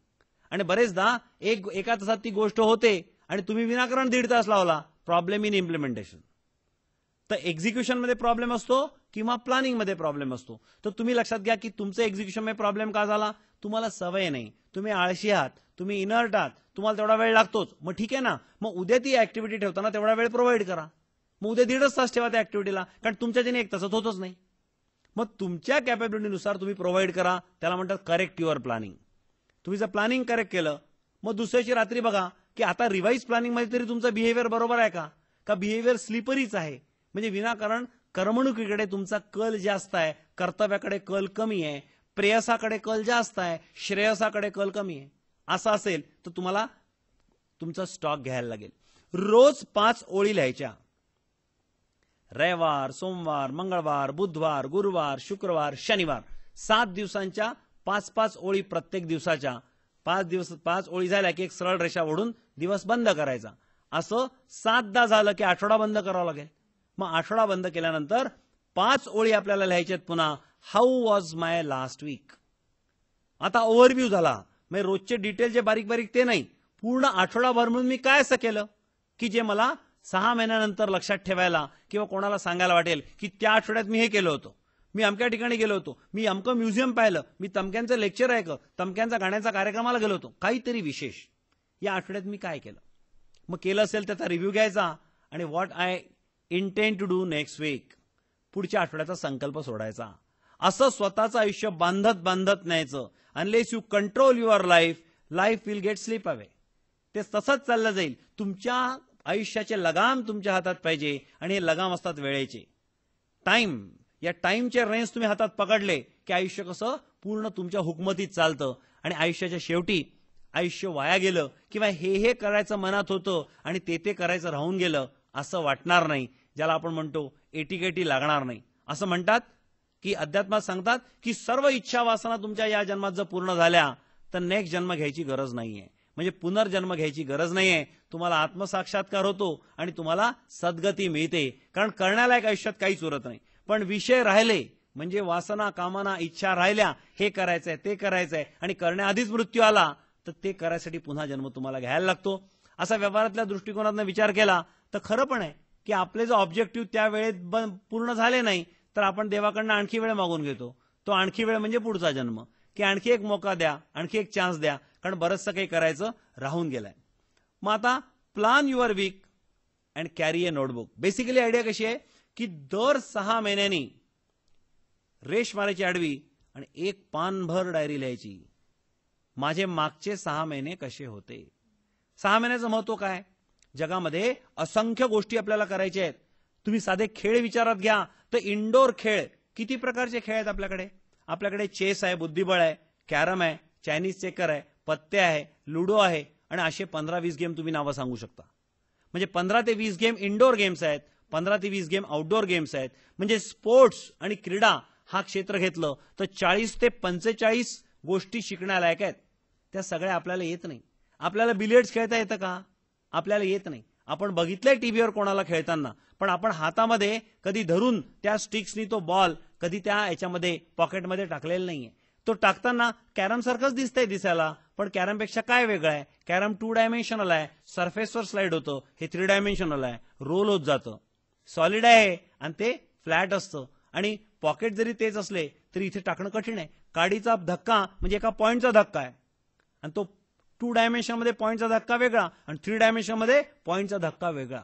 आणि बरेचदा एका तासात ती गोष्ट होते आणि तुम्ही विनाकारण 1.5 तास लावला, प्रॉब्लेम इन इम्प्लिमेंटेशन. तर एक्झिक्युशन मध्ये प्रॉब्लेम असतो किंवा प्लॅनिंग मध्ये प्रॉब्लेम असतो. तर तुम्ही लक्षात घ्या की तुमचं एक्झिक्युशन मध्ये प्रॉब्लेम का झाला, तुम्हाला सवय नाही, तुम्ही आळशी आहात, तुम्ही इनर्ट आहात, तुम्हाला तेवढा वेळ लागतोच. मग ठीक आहे ना, मग उद्या ती ऍक्टिव्हिटी ठेवताना तेवढा वेळ प्रोव्हाइड करा. मग उद्या 1.5 तास ठेवा त्या ऍक्टिव्हिटीला, कारण तुमच्याच्याने 1 तासात होतच नाही. मग तुमच्या कॅपॅबिलिटीनुसार तुम्ही प्रोव्हाइड करा. त्याला म्हणतात करेक्ट युअर प्लॅनिंग. तुम्ही जर प्लॅनिंग करेक्ट केलं, मग दुसऱ्याची रात्री बघा की आता रिवाइज प्लॅनिंग मध्ये तरी तुमचं बिहेवियर बरोबर आहे का बिहेवियर स्लिपरीच आहे. म्हणजे विनाकारण करमणुकीकडे तुमचा कल जास्त आहे, कर्तव्याकडे कल कमी आहे, प्रेयसाकडे कल जास्त आहे, श्रेयसाकडे कल कमी आहे. असं असेल तर तुम्हाला तुमचा स्टॉक घ्यायला लागेल. रोज 5 ओळी लिहायच्या. रविवार, सोमवार, मंगळवार, बुधवार, गुरुवार, शुक्रवार, शनिवार, 7 दिवसांच्या 5-5 ओळी प्रत्येक दिवसाच्या. 5 ओळी झाल्या की एक सरळ रेषा ओढून दिवस बंद करायचा. असं 7दा झालं की आठवडा बंद करावा लागेल. मग आठवडा बंद केल्यानंतर 5 ओळी आपल्याला लिहायच्यात पुन्हा. How was my last week. आता ओव्हरव्ह्यू झाला, म्हणजे रोजचे डिटेल जे बारीक बारीक ते नाही, पूर्ण आठवडाभर म्हणून मी काय असं केलं की जे मला 6 महिन्यानंतर लक्षात ठेवायला किंवा कोणाला सांगायला वाटेल की त्या आठवड्यात मी हे केलं होतं, मी अमक्या ठिकाणी गेलो होतो, मी अमकं म्युझियम पाहिलं, मी तमक्यांचं लेक्चर ऐकलं, तमक्यांचा गाण्याचा कार्यक्रमाला गेलो होतो, काहीतरी विशेष या आठवड्यात मी काय केलं. मग केलं असेल त्याचा रिव्ह्यू घ्यायचा आणि what I intend to do next week, पुढच्या आठवड्याचा संकल्प सोडायचा. असं स्वतःचं आयुष्य बांधत न्यायचं. Unless you control your life will get slip away. ते तसंच चाललं जाईल. तुमच्या आयुष्याचे लगाम तुमच्या हातात पाहिजे आणि हे लगाम असतात वेळेचे. टाइम, या टाइमचे रेंज तुम्ही हातात पकडले की आयुष्य कसं पूर्ण तुमच्या हुकमतीत चालतं. आणि आयुष्याच्या शेवटी आयुष्य वाया गेलं किंवा हे करायचं मनात होतं आणि ते करायचं राहून गेलं असं वाटणार नाही. ज्याला आपण म्हणतो एटीकेटी लागणार नाही. असं म्हणतात की अध्यात्मात सांगतात की सर्व इच्छा वासना तुमच्या या जन्मात जर पूर्ण झाल्या तर नेक्स्ट जन्म घ्यायची गरज नाहीये. म्हणजे पुनर्जन्म घ्यायची गरज नाहीये. तुम्हाला आत्मसाक्षात्कार होतो आणि तुम्हाला सद्गती मिळते. कारण करण्यालायक आयुष्यात काहीच उरत नाही. पण विषय राहिले म्हणजे वासना, कामना, इच्छा राहिल्या, हे करायचंय ते करायचंय आणि करण्याआधीच मृत्यू आला तर ते करायसाठी पुन्हा जन्म तुम्हाला घ्यायला लागतो. असा व्यवहारातल्या दृष्टिकोनातून विचार केला तर खरं पण आहे की आपले जे ऑब्जेक्टिव्ह त्या वेळेत पूर्ण झाले नाही तर आपण देवाकडनं आणखी वेळ मागून घेतो. तो आणखी वेळ म्हणजे पुढचा जन्म, की आणखी एक मौका द्या, आणखी एक चान्स द्या, कारण बरंचसं काही करायचं राहून गेलंय. मग आता plan your week and carry a notebook. Basically idea कशी आहे की दर 6 महिन्यांनी रेष मारायची आडवी आणि एक पानभर डायरी लिहायची. माझे मागचे 6 महिने कसे होते. 6 महिन्याचं महत्व काय. जगामध्ये असंख्य गोष्टी आपल्याला करायच्या आहेत. तुम्ही साधे खेळ विचारात घ्या तर इंडोर खेळ किती प्रकारचे खेळ आहेत आपल्याकडे. आपल्याकडे चेस आहे, बुद्धिबळ आहे, कॅरम आहे, चायनीज चेकर आहे, पत्ते आहे, लुडो आहे आणि असे 15-20 गेम तुम्ही नावं सांगू शकता. म्हणजे 15 ते 20 गेम इंडोर गेम्स आहेत, 15 ते 20 गेम आउटडोर गेम्स आहेत. म्हणजे स्पोर्ट्स आणि क्रीडा हा क्षेत्र घेतलं तर 40 ते 45 गोष्टी शिकण्यालायक आहेत. त्या सगळ्या आपल्याला येत नाही. आपल्याला बिलियर्ड्स खेळता येतं का. आपल्याला येत नाही. आपण बघितलंय टीव्हीवर कोणाला खेळताना, पण आपण हातामध्ये कधी धरून त्या स्टिक्सनी तो बॉल कधी त्या याच्यामध्ये पॉकेटमध्ये टाकलेला नाहीये. तो टाकताना कॅरम सारखंच दिसतंय दिसायला, पण कॅरमपेक्षा काय वेगळं आहे. कॅरम 2 डायमेन्शनल आहे, सरफेसवर स्लाइड होतं. हे 3 डायमेन्शनल आहे, रोल होत जातं. सॉलिड आहे आणि ते फ्लॅट असतं. आणि पॉकेट जरी तेच असले तरी इथे टाकणं कठीण आहे. काडीचा धक्का म्हणजे एका पॉइंटचा धक्का आहे आणि तो 2 डायमेन्शन मध्ये पॉइंटचा धक्का वेगळा आणि 3 डायमेन्शन मध्ये पॉइंटचा धक्का वेगळा.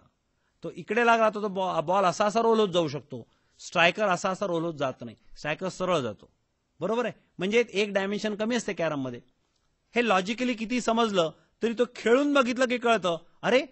तो इकडे लागला तर तो बॉल असा रोल होत जाऊ शकतो. स्ट्रायकर असा रोल होत जात नाही. स्ट्रायकर सरळ जातो. बरोबर आहे. म्हणजे एक डायमेन्शन कमी असते कॅरम मध्ये. हे लॉजिकली किती समजलं तरी तो खेळून बघितलं की कळतं, अरे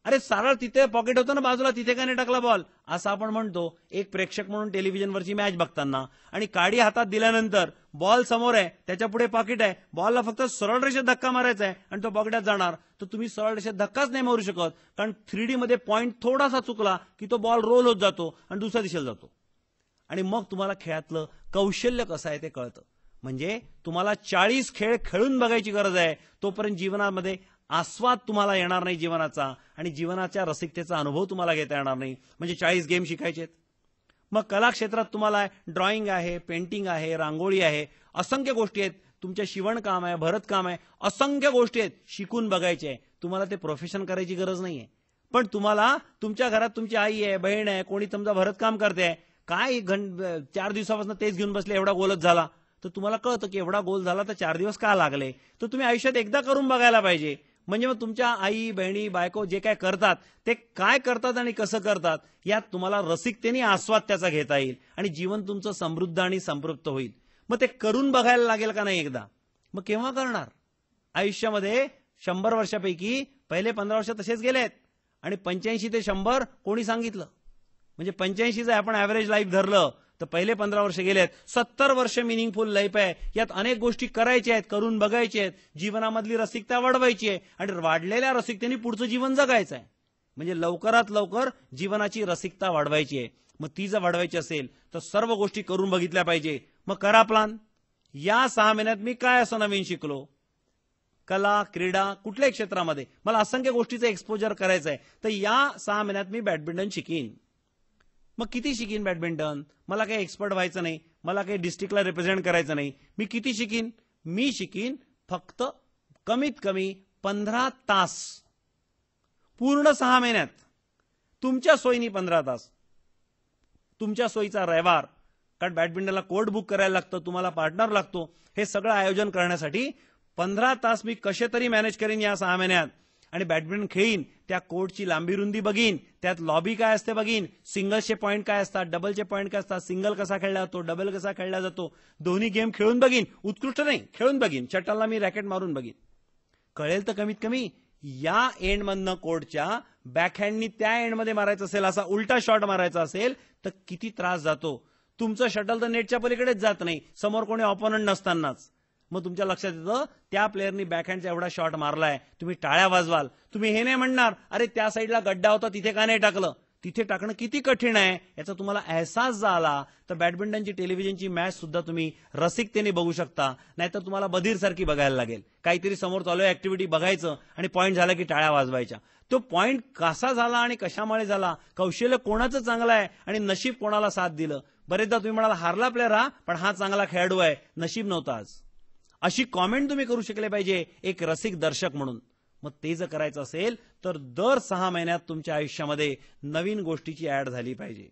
अरे सरळ तिथे पॉकेट होतं ना बाजूला, तिथे का नाही टाकला बॉल, असं आपण म्हणतो एक प्रेक्षक म्हणून टेलिव्हिजनवरची मॅच बघताना. आणि काडी हातात दिल्यानंतर बॉल समोर आहे, त्याच्या पुढे पॉकेट आहे, बॉलला फक्त सरळ रेषेत धक्का मारायचा आहे आणि तो पॉकेटात जाणार. तर तुम्ही सरळ रेषेत धक्काच नाही मारू शकत, कारण 3D मध्ये पॉइंट थोडासा चुकला की तो बॉल रोल होत जातो आणि दुसऱ्या दिशेला जातो. आणि मग तुम्हाला खेळातलं कौशल्य कसं आहे ते कळतं. म्हणजे तुम्हाला 40 खेळ खेळून बघायची गरज आहे, तोपर्यंत जीवनामध्ये आस्वाद तुम्हाला येणार नाही जीवनाचा, आणि जीवनाच्या रसिकतेचा अनुभव तुम्हाला घेता येणार नाही. म्हणजे 40 गेम शिकायचेत. मग कला क्षेत्रात तुम्हाला ड्रॉइंग आहे, पेंटिंग आहे, रांगोळी आहे, असंख्य गोष्टी आहेत. तुमच्या शिवणकाम आहे, भरतकाम आहे, असंख्य गोष्टी आहेत, शिकून बघायचे आहे. तुम्हाला ते प्रोफेशन करायची गरज नाहीये. पण तुम्हाला तुमच्या घरात तुमची आई आहे, बहीण आहे, कोणी तुमचं भरतकाम करते, काय 4 दिवसापासून तेच घेऊन बसले, एवढा गोलच झाला. तर तुम्हाला कळतं की एवढा गोल झाला तर 4 दिवस का लागले. तर तुम्ही आयुष्यात एकदा करून बघायला पाहिजे. म्हणजे मग तुमच्या आई, बहिणी, बायको जे काय करतात ते काय करतात आणि कसं करतात यात तुम्हाला रसिकतेने आस्वाद त्याचा घेता येईल आणि जीवन तुमचं समृद्ध आणि संतृप्त होईल. मग ते करून बघायला लागेल का नाही एकदा. मग केव्हा करणार. आयुष्यामध्ये 100 वर्षापैकी पहिले 15 वर्ष तसेच गेलेत आणि 85 ते 100 कोणी सांगितलं. म्हणजे 85चं आपण ऍव्हरेज लाईफ धरलं तर पहिले 15 वर्ष गेलेत. 70 वर्ष मिनिंगफुल लाईफ आहे. यात अनेक गोष्टी करायच्या आहेत, करून बघायच्या आहेत, जीवनामधली रसिकता वाढवायची आहे आणि वाढलेल्या रसिकतेने पुढचं जीवन जगायचं आहे. म्हणजे लवकरात लवकर जीवनाची रसिकता वाढवायची आहे. मग ती जर वाढवायची असेल तर सर्व गोष्टी करून बघितल्या पाहिजे. मग करा प्लान. या 6 महिन्यात मी काय असं नवीन शिकलो, कला, क्रीडा, कुठल्याही क्षेत्रामध्ये मला असंख्य गोष्टीचं एक्सपोजर करायचं आहे, तर या 6 महिन्यात मी बॅडमिंटन शिकीन. मग किती शिकीन बॅडमिंटन. मला काही एक्सपर्ट व्हायचं नाही, मला काही डिस्ट्रिक्टला रिप्रेझेंट करायचं नाही. मी किती शिकीन. मी शिकीन फक्त कमीत कमी 15 तास पूर्ण 6 महिन्यात. तुमच्या सोयीनी 15 तास, तुमच्या सोयीचा रविवार. कारण बॅडमिंटनला कोर्ट बुक करायला लागतं, तुम्हाला पार्टनर लागतो. हे सगळं आयोजन करण्यासाठी 15 तास मी कसे तरी मॅनेज करीन या 6 महिन्यात आणि बॅडमिंटन खेळीन. त्या कोर्टची लांबी रुंदी बघीन, त्यात लॉबी काय असते बघीन, सिंगलचे पॉईंट काय असतात, डबलचे पॉईंट काय असतात, सिंगल कसा खेळला जातो, डबल कसा खेळला जातो, दोन्ही गेम खेळून बघीन. उत्कृष्ट नाही, खेळून बघीन. शटलला मी रॅकेट मारून बघीन. कळेल तर कमीत कमी या एंडमधनं कोर्टच्या बॅकहँडनी त्या एंडमध्ये मारायचं असेल, असा उलटा शॉट मारायचा असेल तर किती त्रास जातो. तुमचं शटल तर नेटच्या पलीकडेच जात नाही, समोर कोणी ऑपोनंट नसतानाच. मग तुमच्या लक्षात येतं त्या प्लेअरनी बॅकहँडचा एवढा शॉट मारलाय, तुम्ही टाळ्या वाजवाल. तुम्ही हे नाही म्हणणार अरे त्या साईडला गड्डा होता तिथे का नाही टाकलं. तिथे टाकणं किती कठीण आहे याचा तुम्हाला अहसास झाला तर बॅडमिंटनची टेलिव्हिजनची मॅच सुद्धा तुम्ही रसिकतेने बघू शकता. नाहीतर तुम्हाला बधीरसारखी बघायला लागेल. काहीतरी समोर चालू आहे ऍक्टिव्हिटी बघायचं आणि पॉईंट झाला की टाळ्या वाजवायच्या. तो पॉईंट कसा झाला आणि कशामुळे झाला, कौशल्य कोणाचं चांगलं आहे आणि नशीब कोणाला साथ दिलं. बरेचदा तुम्ही म्हणाला हारला प्लेअर हा, पण हा चांगला खेळाडू आहे, नशीब नव्हतं आज. अशी कॉमेंट तुम्ही करू शकले पाहिजे एक रसिक दर्शक म्हणून. मग ते जर करायचं असेल तर दर 6 महिन्यात तुमच्या आयुष्यामध्ये नवीन गोष्टीची ऍड झाली पाहिजे.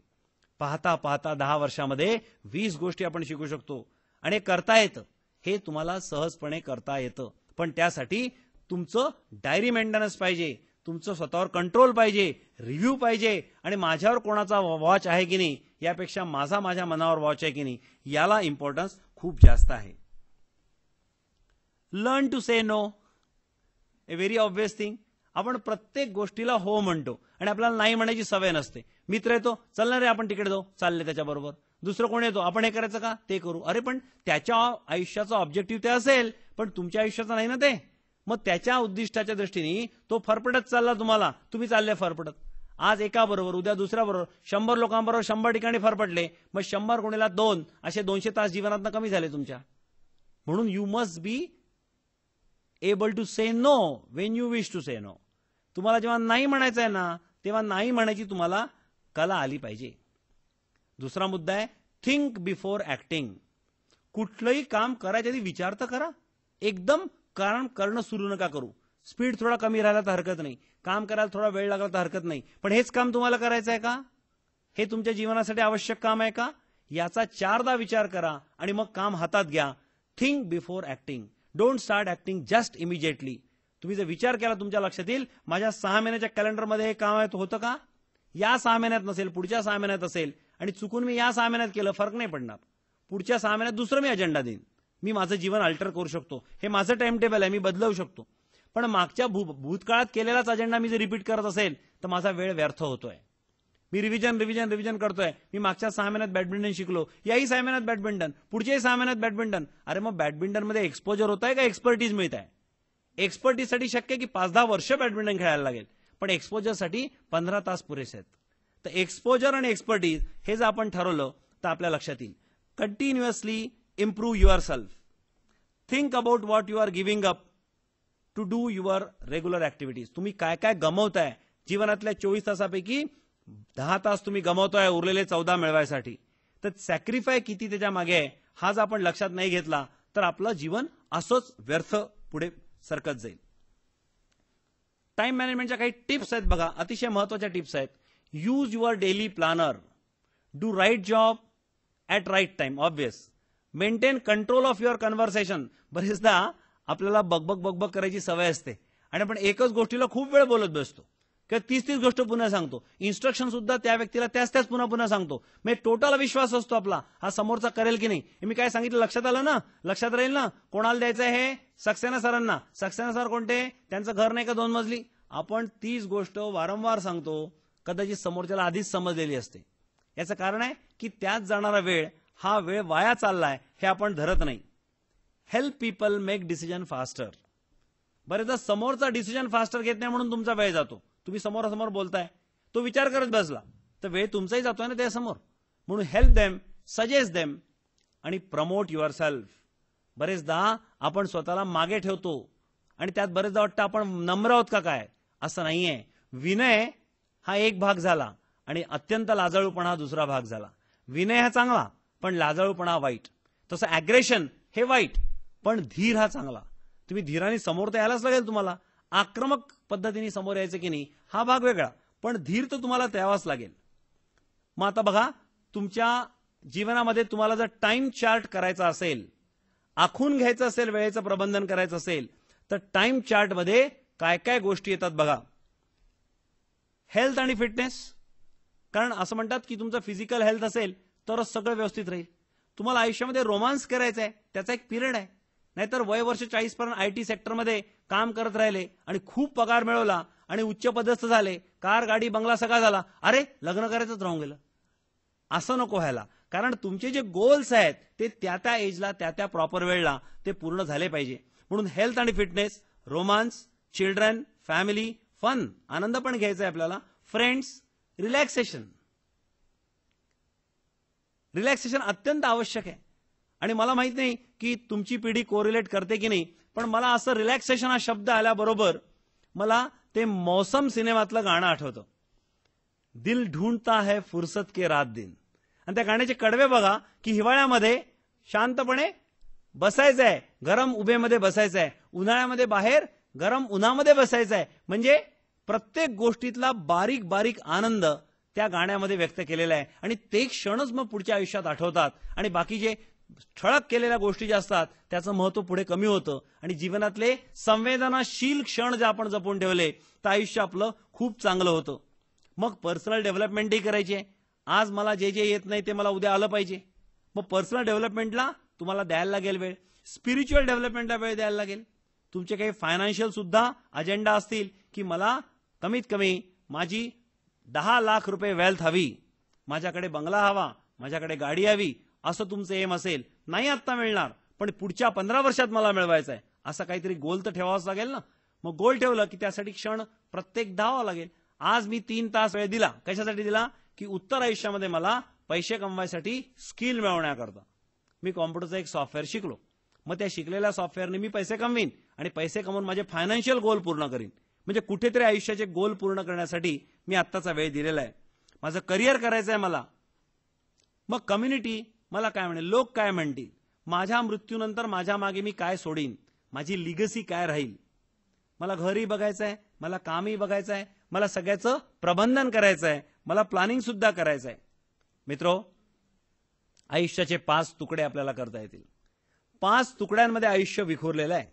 पाहता पाहता 10 वर्षामध्ये 20 गोष्टी आपण शिकू शकतो आणि करता येतं. हे तुम्हाला सहजपणे करता येतं. पण त्यासाठी तुमचं डायरी मेंटेनन्स पाहिजे, तुमचं स्वतःवर कंट्रोल पाहिजे, रिव्ह्यू पाहिजे आणि माझ्यावर कोणाचा वॉच आहे की नाही यापेक्षा माझ्या मनावर वॉच आहे की नाही याला इम्पॉर्टन्स खूप जास्त आहे. Learn to say no. A very obvious thing. आपण प्रत्येक गोष्टीला हो म्हणतो आणि आपल्याला नाही म्हणायची सवय नसते. मित्र येतो, चल रे आपण तिकडे जाऊ, चालले त्याच्याबरोबर. दुसरं कोण येतो, आपण हे करायचं का, ते करू. अरे पण त्याच्या आयुष्याचा ऑब्जेक्टिव्ह ते असेल, पण तुमच्या आयुष्याचा नाही ना ते. मग त्याच्या उद्दिष्टाच्या दृष्टीने तो फरफटत चालला तुम्हाला, तुम्ही चालले फरफटत. आज एका बरोबर, उद्या दुसऱ्या बरोबर, 100 लोकांबरोबर 100 ठिकाणी फरफटले. मग 100 गुणिले 2 असे 200 तास जीवनातनं कमी झाले तुमच्या. म्हणून you must be able to say no when you wish to say no. तुम्हाला जेव्हा नाही म्हणायचं आहे ना तेव्हा नाही म्हणायची तुम्हाला कला आली पाहिजे. दुसरा मुद्दा आहे थिंक बिफोर ऍक्टिंग. कुठलंही काम करायच्या आधी विचार तर करा. एकदम करणं सुरू नका करू. स्पीड थोडा कमी राहिला तर हरकत नाही, काम करायला थोडा वेळ लागला तर हरकत नाही, पण हेच काम तुम्हाला करायचं आहे का, हे तुमच्या जीवनासाठी आवश्यक काम आहे का, याचा 4दा विचार करा आणि मग काम हातात घ्या. Think before acting. Don't start acting just immediately. तुम्ही जर विचार केला तुमच्या लक्षात येईल माझ्या 6 महिन्याच्या कॅलेंडरमध्ये हे काम आहे होतं का, या 6 महिन्यात नसेल पुढच्या 6 महिन्यात असेल आणि चुकून मी या 6 महिन्यात केलं फरक नाही पडणार. पुढच्या 6 महिन्यात दुसरं मी अजेंडा देईन. मी माझं जीवन अल्टर करू शकतो. हे माझं टाइम टेबल आहे, मी बदलवू शकतो. पण मागच्या भूतकाळात केलेलाच अजेंडा मी जर रिपीट करत असेल तर माझा वेळ व्यर्थ होतोय. मी रिव्हिजन करतोय. मी मागच्या 6 महिन्यात बॅडमिंटन शिकलो, याही 6 महिन्यात बॅडमिंटन, पुढच्याही 6 महिन्यात बॅडमिंटन. अरे मग बॅडमिंटनमध्ये एक्सपोजर होत आहे का एक्सपर्टीज मिळत आहे? एक्सपर्टीजसाठी शक्य की 5-10 वर्ष बॅडमिंटन खेळायला लागेल, पण एक्सपोजरसाठी 15 तास पुरेसे आहेत. तर एक्सपोजर आणि एक्सपर्टीज हे जर आपण ठरवलं तर आपल्या लक्षात येईल. Continuously improve yourself. Think about what you are giving up to do your regular activities. तुम्ही काय काय गमावताय जीवनातल्या 24 तासापैकी 10 तास तुम्ही गमावतोय उरलेले 14 मिळवायसाठी. तर सॅक्रिफाय किती त्याच्या मागे आहे हा जर आपण लक्षात नाही घेतला तर आपलं जीवन असंच व्यर्थ पुढे सरकत जाईल. टाइम मॅनेजमेंटच्या काही टिप्स आहेत बघा, अतिशय महत्वाच्या टिप्स आहेत. Use your daily planner. Do right job at right time. Obvious. Maintain control of your conversation. बरेचदा आपल्याला बकबक करायची सवय असते आणि आपण एकच गोष्टीला खूप वेळ बोलत बसतो किंवा 30 गोष्ट पुन्हा सांगतो. इन्स्ट्रक्शन सुद्धा त्या व्यक्तीला त्याच पुन्हा सांगतो. म्हणजे टोटल विश्वास असतो आपला हा समोरचा करेल की नाही. हे मी काय सांगितलं लक्षात आलं ना? लक्षात राहील ना? कोणाला द्यायचं हे? सक्सेना सरांना. सक्सेना सर कोणते? त्यांचं घर नाही का 2 मजली? आपण 30 गोष्ट वारंवार सांगतो, कदाचित समोरच्याला आधीच समजलेली असते. याचं कारण आहे की त्यात जाणारा वेळ हा वेळ वाया चाललाय हे आपण धरत नाही. Help people make decision faster. बरेचदा समोरचा डिसिजन फास्टर घेत नाही म्हणून तुमचा वेळ जातो. तुम्ही समोरासमोर बोलताय, तो विचार करत बसला तर वेळ तुमचाही जातोय ना त्यासमोर. म्हणून हेल्प देम, सजेस्ट देम आणि प्रमोट युअर सेल्फ. बरेचदा आपण स्वतःला मागे ठेवतो आणि त्यात बरेचदा वाटतं आपण नम्र आहोत का काय. असं नाहीये. विनय हा एक भाग झाला आणि अत्यंत लाजाळूपणा हा दुसरा भाग झाला. विनय हा चांगला पण लाजाळूपणा वाईट. तसं अॅग्रेशन हे वाईट पण धीर हा चांगला. तुम्ही धीराने समोर तर यायलाच लागेल तुम्हाला. आक्रमक पद्धतीने समोर यायचं की नाही हा भाग वेगळा, पण धीर तर तुम्हाला द्यावाच लागेल. मग आता बघा, तुमच्या जीवनामध्ये तुम्हाला जर टाइम चार्ट करायचा असेल, आखून घ्यायचं असेल, वेळेचं प्रबंधन करायचं असेल तर टाइम चार्टमध्ये काय काय गोष्टी येतात बघा. हेल्थ आणि फिटनेस. कारण असं म्हणतात की तुमचं फिजिकल हेल्थ असेल तरच सगळं व्यवस्थित राहील. तुम्हाला आयुष्यामध्ये रोमांस करायचा आहे त्याचा एक पिरियड आहे. नाहीतर वय वर्ष 40 पर्यंत आयटी सेक्टरमध्ये काम करत राहिले आणि खूप पगार मिळवला आणि उच्च पदस्थ झाले, कार गाडी बंगला सगळा झाला, अरे लग्न करायचंच राहून गेलं. असं नको व्हायला. कारण तुमचे जे गोल्स आहेत ते त्या एजला त्या प्रॉपर वेळला ते पूर्ण झाले पाहिजे. म्हणून हेल्थ आणि fitness, romance, children, family, fun, आनंद पण घ्यायचा आहे आपल्याला, फ्रेंड्स, रिलॅक्सेशन. रिलॅक्सेशन अत्यंत आवश्यक आहे. आणि मला माहित नाही की तुमची पिढी कोरिलेट करते की नाही, पण मला असं रिलॅक्सेशन हा शब्द आल्याबरोबर मला ते मौसम सिनेमातलं गाणं आठवतं. दिल ढूंढता है फुर्सत के रात दिन. आणि त्या गाण्याचे कडवे बघा की हिवाळ्यामध्ये शांतपणे बसायचं आहे, गरम उभेमध्ये बसायचं आहे, उन्हाळ्यामध्ये बाहेर गरम उन्हामध्ये बसायचं आहे. म्हणजे प्रत्येक गोष्टीतला बारीक बारीक आनंद त्या गाण्यामध्ये व्यक्त केलेला आहे आणि ते क्षणच मग पुढच्या आयुष्यात आठवतात आणि बाकीचे ठळक केलेल्या गोष्टी ज्या असतात त्याचं महत्व पुढे कमी होतं आणि जीवनातले संवेदनाशील क्षण जे आपण जपून ठेवले तर आयुष्य आपलं खूप चांगलं होतं. मग पर्सनल डेव्हलपमेंटही करायची आहे. आज मला जे येत नाही ते मला उद्या आलं पाहिजे. मग पर्सनल डेव्हलपमेंटला तुम्हाला द्यायला लागेल वेळ, स्पिरिच्युअल डेव्हलपमेंटला वेळ द्यायला लागेल. तुमचे काही फायनान्शियल सुद्धा अजेंडा असतील की मला कमीत कमी माझी 10 लाख रुपये वेल्थ हवी, माझ्याकडे बंगला हवा, माझ्याकडे गाडी हवी, असं तुमचं एम असेल. नाही आत्ता मिळणार पण पुढच्या 15 वर्षात मला मिळवायचं आहे, असा काहीतरी गोल तर ठेवावाच लागेल ना. मग गोल ठेवलं की त्यासाठी क्षण प्रत्येक धावावा लागेल. आज मी 3 तास वेळ दिला, कशासाठी दिला की उत्तर आयुष्यामध्ये मला पैसे कमवायसाठी स्किल मिळवण्याकरता. मी कॉम्प्युटरचं एक सॉफ्टवेअर शिकलो, मग त्या शिकलेल्या सॉफ्टवेअरने मी पैसे कमवीन आणि पैसे कमवून माझे फायनान्शियल गोल पूर्ण करीन. म्हणजे कुठेतरी आयुष्याचे गोल पूर्ण करण्यासाठी मी आत्ताचा वेळ दिलेला आहे. माझं करिअर करायचं आहे मला. मग कम्युनिटी मला काय म्हणेल, लोक काय म्हणतील, माझ्या मृत्यूनंतर माझ्या मागे मी काय सोडीन, माझी लिगसी काय राहील. मला घरही बघायचं आहे, मला कामही बघायचं आहे, मला सगळ्याचं प्रबंधन करायचं आहे, मला प्लॅनिंग सुद्धा करायचं आहे. मित्रो, आयुष्याचे 5 तुकडे आपल्याला करता येतील. 5 तुकड्यांमध्ये आयुष्य विखुरलेलं आहे.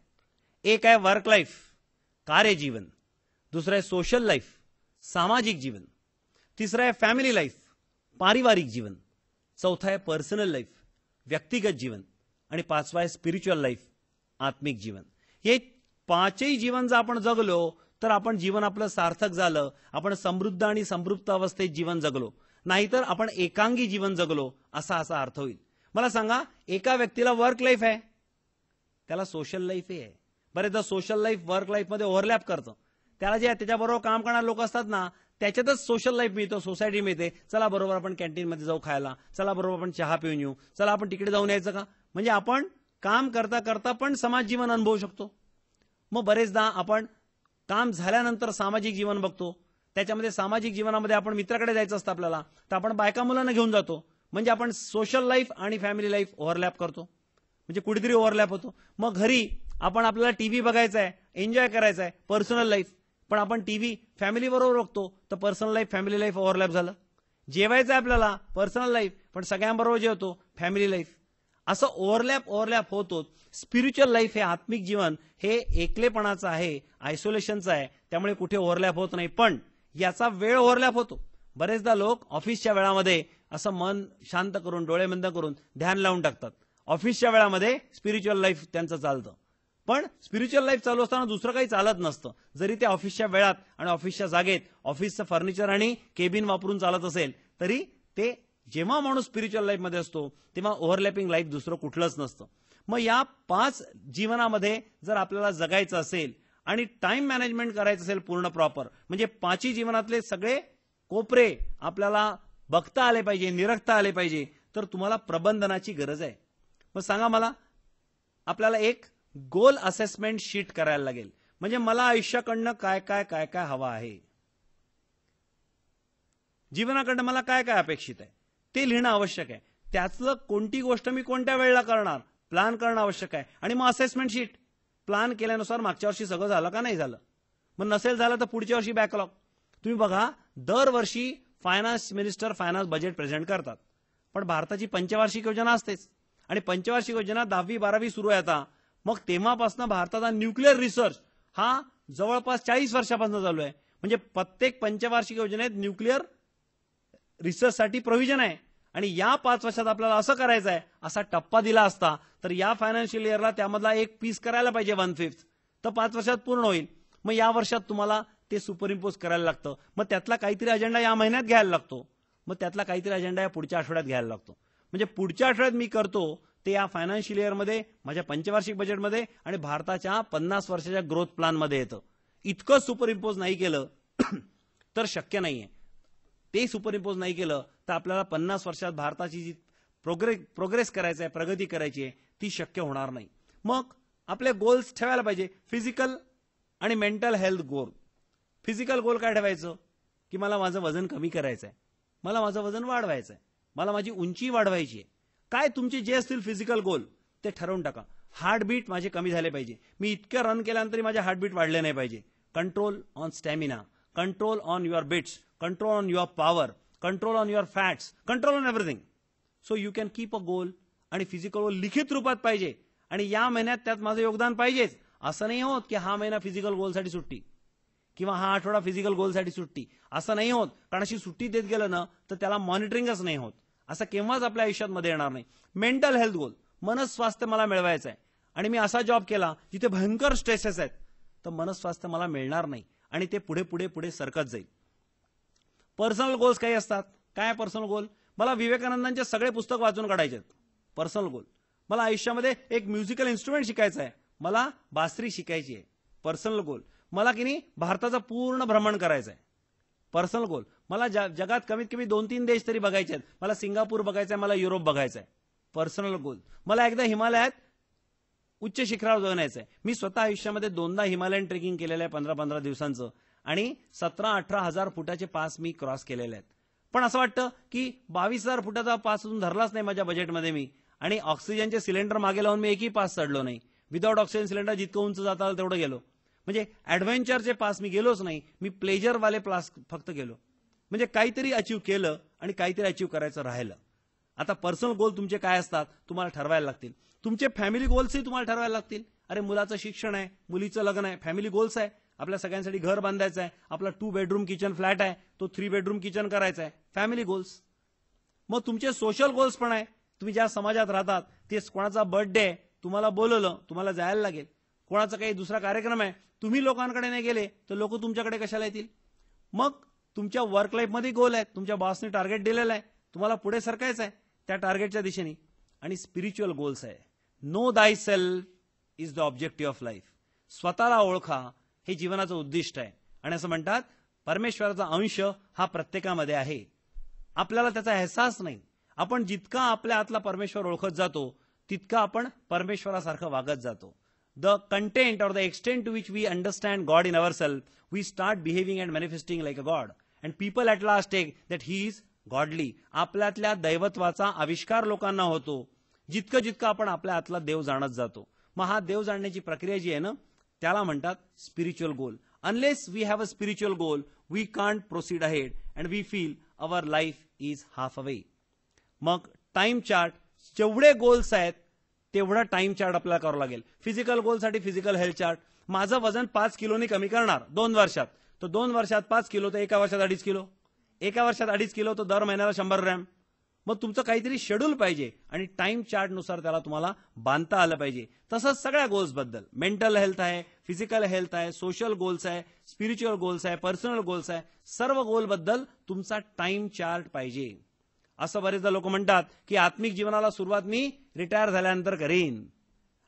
एक आहे वर्क लाईफ, कार्यजीवन. दुसरं आहे सोशल लाईफ, सामाजिक जीवन. तिसरं आहे फॅमिली लाईफ, पारिवारिक जीवन. चौथा आहे पर्सनल लाईफ, व्यक्तिगत जीवन. आणि 5वा आहे स्पिरिच्युअल लाईफ, आत्मिक जीवन. हे पाचही जीवन जर आपण जगलो तर आपण जीवन आपलं सार्थक झालं, आपण समृद्ध आणि संपृक्त अवस्थेत जीवन जगलो. नाहीतर आपण एकांगी जीवन जगलो असा अर्थ होईल. मला सांगा, एका व्यक्तीला वर्क लाईफ आहे, त्याला सोशल लाईफही आहे. बरेचदा सोशल लाईफ वर्क लाईफमध्ये ओव्हरलॅप करतं. त्याला जे त्याच्याबरोबर काम करणारे लोक असतात ना, त्याच्यातच सोशल लाईफ मिळतो, सोसायटी मिळते. चला बरोबर आपण कॅन्टीनमध्ये जाऊ खायला, चला बरोबर आपण चहा पिऊन येऊ, चला आपण तिकडे जाऊन यायचं का. म्हणजे आपण काम करता करता पण समाज जीवन अनुभवू शकतो. मग बरेचदा आपण काम झाल्यानंतर सामाजिक जीवन बघतो. त्याच्यामध्ये सामाजिक जीवनामध्ये आपण मित्राकडे जायचं असतं आपल्याला, तर आपण बायका मुलांना घेऊन जातो. म्हणजे आपण सोशल लाईफ आणि फॅमिली लाईफ ओव्हरलॅप करतो, म्हणजे कुठेतरी ओव्हरलॅप होतो. मग घरी आपल्याला टीव्ही बघायचा आहे, एन्जॉय करायचा आहे, पर्सनल लाईफ, पण आपण टीव्ही फॅमिली बरोबर बघतो, तर personal life family life overlap झालं. जेवायचं आहे आपल्याला, पर्सनल लाईफ, पण सगळ्यांबरोबर जेवतो, फॅमिली लाईफ. असं ओव्हरलॅप होतो. स्पिरिच्युअल लाईफ हे आत्मिक जीवन हे एकलेपणाचं आहे, आयसोलेशनचं आहे, त्यामुळे कुठे ओव्हरलॅप होत नाही. पण याचा वेळ ओव्हरलॅप होतो. बरेचदा लोक ऑफिसच्या वेळामध्ये असं मन शांत करून डोळे बंद करून ध्यान लावून टाकतात. ऑफिसच्या वेळामध्ये स्पिरिच्युअल लाईफ त्यांचं चालतं. पण स्पिरिच्युअल लाईफ चालू असताना दुसरं काही चालत नसतं. जरी ते ऑफिसच्या वेळात आणि ऑफिसच्या जागेत ऑफिसचं फर्निचर आणि केबिन वापरून चालत असेल, तरी ते जेव्हा माणूस स्पिरिच्युअल लाईफमध्ये असतो तेव्हा ओव्हरलॅपिंग लाईफ दुसरं कुठलंच नसतं. मग या 5 जीवनामध्ये जर आपल्याला जगायचं असेल आणि टाइम मॅनेजमेंट करायचं असेल पूर्ण प्रॉपर, म्हणजे 5ही जीवनातले सगळे कोपरे आपल्याला बघता आले पाहिजे, निरखता आले पाहिजे, तर तुम्हाला प्रबंधनाची गरज आहे. मग सांगा मला, आपल्याला एक गोल असेसमेंट शीट करायला लागेल. म्हणजे मला आयुष्याकडनं काय काय काय काय हवं आहे, जीवनाकडनं मला काय काय अपेक्षित आहे ते लिहिणं आवश्यक आहे. त्यातलं कोणती गोष्ट मी कोणत्या वेळेला करणार, प्लॅन करणं आवश्यक आहे. आणि मग असेसमेंट शीट प्लॅन केल्यानुसार मागच्या वर्षी सगळं झालं का नाही झालं, मग नसेल झालं तर पुढच्या वर्षी बॅकलॉग. तुम्ही बघा, दरवर्षी finance minister finance budget present करतात, पण भारताची पंचवार्षिक योजना असतेच. आणि पंचवार्षिक योजना 10वी 12वी सुरू आहे आता. मग तेव्हापासून भारताचा न्यूक्लिअर रिसर्च हा जवळपास 40 वर्षापासून चालू आहे. म्हणजे प्रत्येक पंचवार्षिक योजनेत न्यूक्लिअर रिसर्चसाठी प्रोव्हिजन आहे. आणि या 5 वर्षात आपल्याला असं करायचं आहे असा टप्पा दिला असता तर या फायनान्शियल इयरला त्यामधला एक पीस करायला पाहिजे 1/5, तर 5 वर्षात पूर्ण होईल. मग या वर्षात तुम्हाला ते सुपरइम्पोज करायला लागतं. मग त्यातला काहीतरी अजेंडा या महिन्यात घ्यायला लागतो, मग त्यातला काहीतरी अजेंडा या पुढच्या आठवड्यात घ्यायला लागतो. म्हणजे पुढच्या आठवड्यात मी करतो ते या फायनान्शियल इयरमध्ये, माझ्या पंचवार्षिक बजेटमध्ये आणि भारताच्या 50 वर्षाच्या ग्रोथ प्लॅनमध्ये येतं. इतकं सुपरइम्पोज नाही केलं तर शक्य नाहीये. ते सुपरइम्पोज नाही केलं तर आपल्याला 50 वर्षात भारताची जी प्रोग्रेस करायचं आहे, प्रगती करायची आहे, ती शक्य होणार नाही. मग आपले गोल्स ठेवायला पाहिजे, फिजिकल आणि मेंटल हेल्थ गोल. फिजिकल गोल काय ठेवायचं की मला माझं वजन कमी करायचं आहे, मला माझं वजन वाढवायचं आहे, मला माझी उंची वाढवायची आहे. काय तुमचे जे असतील फिजिकल गोल ते ठरवून टाका. हार्टबीट माझे कमी झाले पाहिजे, मी इतकं रन केल्यानंतरही माझे हार्टबीट वाढले नाही पाहिजे. Control on stamina, control on your beats, control on your power, control on your fats, control on everything. So you can keep a goal. आणि फिजिकल गोल लिखित रूपात पाहिजे आणि या महिन्यात त्यात माझं योगदान पाहिजेच. असं नाही होत की हा महिना फिजिकल गोलसाठी सुट्टी किंवा हा आठवडा फिजिकल गोलसाठी सुट्टी, असं नाही होत. कारण अशी सुट्टी देत गेलं ना तर त्याला मॉनिटरिंगच नाही होत. असं केव्हाच आपल्या आयुष्यात मध्ये येणार नाही. मेंटल हेल्थ गोल, मनस्वास्थ्य मला मिळवायचं आहे आणि मी असा जॉब केला जिथे भयंकर स्ट्रेसेस आहेत, तर मनस्वास्थ्य मला मिळणार नाही आणि ते पुढे पुढे पुढे सरकत जाईल. पर्सनल गोल्स काही असतात. काय पर्सनल गोल? मला विवेकानंदांचे सगळे पुस्तक वाचून काढायचे आहेत. Personal goal. मला आयुष्यामध्ये एक म्युझिकल इन्स्ट्रुमेंट शिकायचं आहे, मला बासरी शिकायची आहे. Personal goal. मला की नाही भारताचं पूर्ण भ्रमण करायचं आहे. Personal goal. मला जगात कमीत कमी 2-3 देश तरी बघायचे आहेत. मला सिंगापूर बघायचं आहे, मला युरोप बघायचं आहे. Personal goal. मला एकदा हिमालयात उच्च शिखरावर जाऊन यायचं आहे. मी स्वतः आयुष्यामध्ये 2दा हिमालयन ट्रेकिंग केलेलं आहे 15-15 दिवसांचं आणि 17-18 हजार फुटाचे पास मी क्रॉस केलेले आहेत. पण असं वाटतं की 22,000 फुटाचा पास अजून धरलाच नाही माझ्या बजेटमध्ये मी. आणि ऑक्सिजनचे सिलेंडर मागे लावून मी एकही पास चढलो नाही. विदाऊट ऑक्सिजन सिलेंडर जितकं उंच जाता आलं तेवढं गेलो. म्हणजे ऍडव्हेंचरचे पास मी गेलोच नाही, मी प्लेजरवाले पास फक्त गेलो. म्हणजे काहीतरी अचीव्ह केलं आणि काहीतरी अचीव्ह करायचं राहिलं. आता पर्सनल गोल तुमचे काय असतात तुम्हाला ठरवायला लागतील. तुमचे फॅमिली गोल्सही तुम्हाला ठरवायला लागतील. अरे मुलाचं शिक्षण आहे, मुलीचं लग्न आहे, फॅमिली गोल्स आहे. आपल्या सगळ्यांसाठी घर बांधायचं आहे, आपला 2 बेडरूम किचन फ्लॅट आहे, तो 3 बेडरूम किचन करायचा आहे, फॅमिली गोल्स. मग तुमचे सोशल गोल्स पण आहे. तुम्ही ज्या समाजात राहतात ते कोणाचा बर्थडे आहे, तुम्हाला बोलवलं, तुम्हाला जायला लागेल. कोणाचा काही दुसरा कार्यक्रम आहे, तुम्ही लोकांकडे नाही गेले तर लोक तुमच्याकडे कशाला येतील? मग तुमच्या वर्क लाईफमध्ये गोल आहे, तुमच्या बॉसने टार्गेट दिलेलं आहे, तुम्हाला पुढे सरकायचं आहे त्या टार्गेटच्या दिशेने. आणि स्पिरिच्युअल गोल्स आहे, नो दाय self is the objective of life. स्वतःला ओळखा हे जीवनाचं उद्दिष्ट आहे. आणि असं म्हणतात परमेश्वराचा अंश हा प्रत्येकामध्ये आहे, आपल्याला त्याचा अहसास नाही. आपण जितका आपल्या आतला परमेश्वर ओळखत जातो तितका आपण परमेश्वरासारखं वागत जातो. The content or the extent to which we understand God in our self, we start behaving and manifesting like a god and people at last take that he is godly. आपल्यातल्या दैवत्वाचा आविष्कार लोकांना होतो जितकं जितकं आपण आपल्या आतला देव जाणत जातो. मग हा देव जाणण्याची प्रक्रिया जी आहे ना, त्याला म्हणतात spiritual goal. Unless we have a spiritual goal we can't proceed ahead and we feel our life is half away. मग टाइम चार्ट, जेवढे गोल्स आहेत तेवढा टाइम चार्ट आपल्याला करावा लागेल. फिजिकल गोलसाठी फिजिकल हेल्थ चार्ट. माझं वजन 5 किलोनी कमी करणार 2 वर्षात, तर 2 वर्षात 5 किलो, तर एका वर्षात 2.5 किलो, एका वर्षात 2.5 किलो, तर दर महिन्याला 100 ग्रॅम. मग तुमचं काहीतरी शेड्यूल पाहिजे आणि टाइम चार्टनुसार त्याला तुम्हाला बांधता आलं पाहिजे. तसंच सगळ्या गोल्स बद्दल, मेंटल हेल्थ आहे, फिजिकल हेल्थ आहे, सोशल गोल्स आहे, स्पिरिच्युअल गोल्स आहे, पर्सनल गोल्स आहे, सर्व गोल बद्दल तुमचा टाइम चार्ट पाहिजे. असं बरेचदा लोक म्हणतात की आत्मिक जीवनाला सुरुवात मी रिटायर झाल्यानंतर करीन.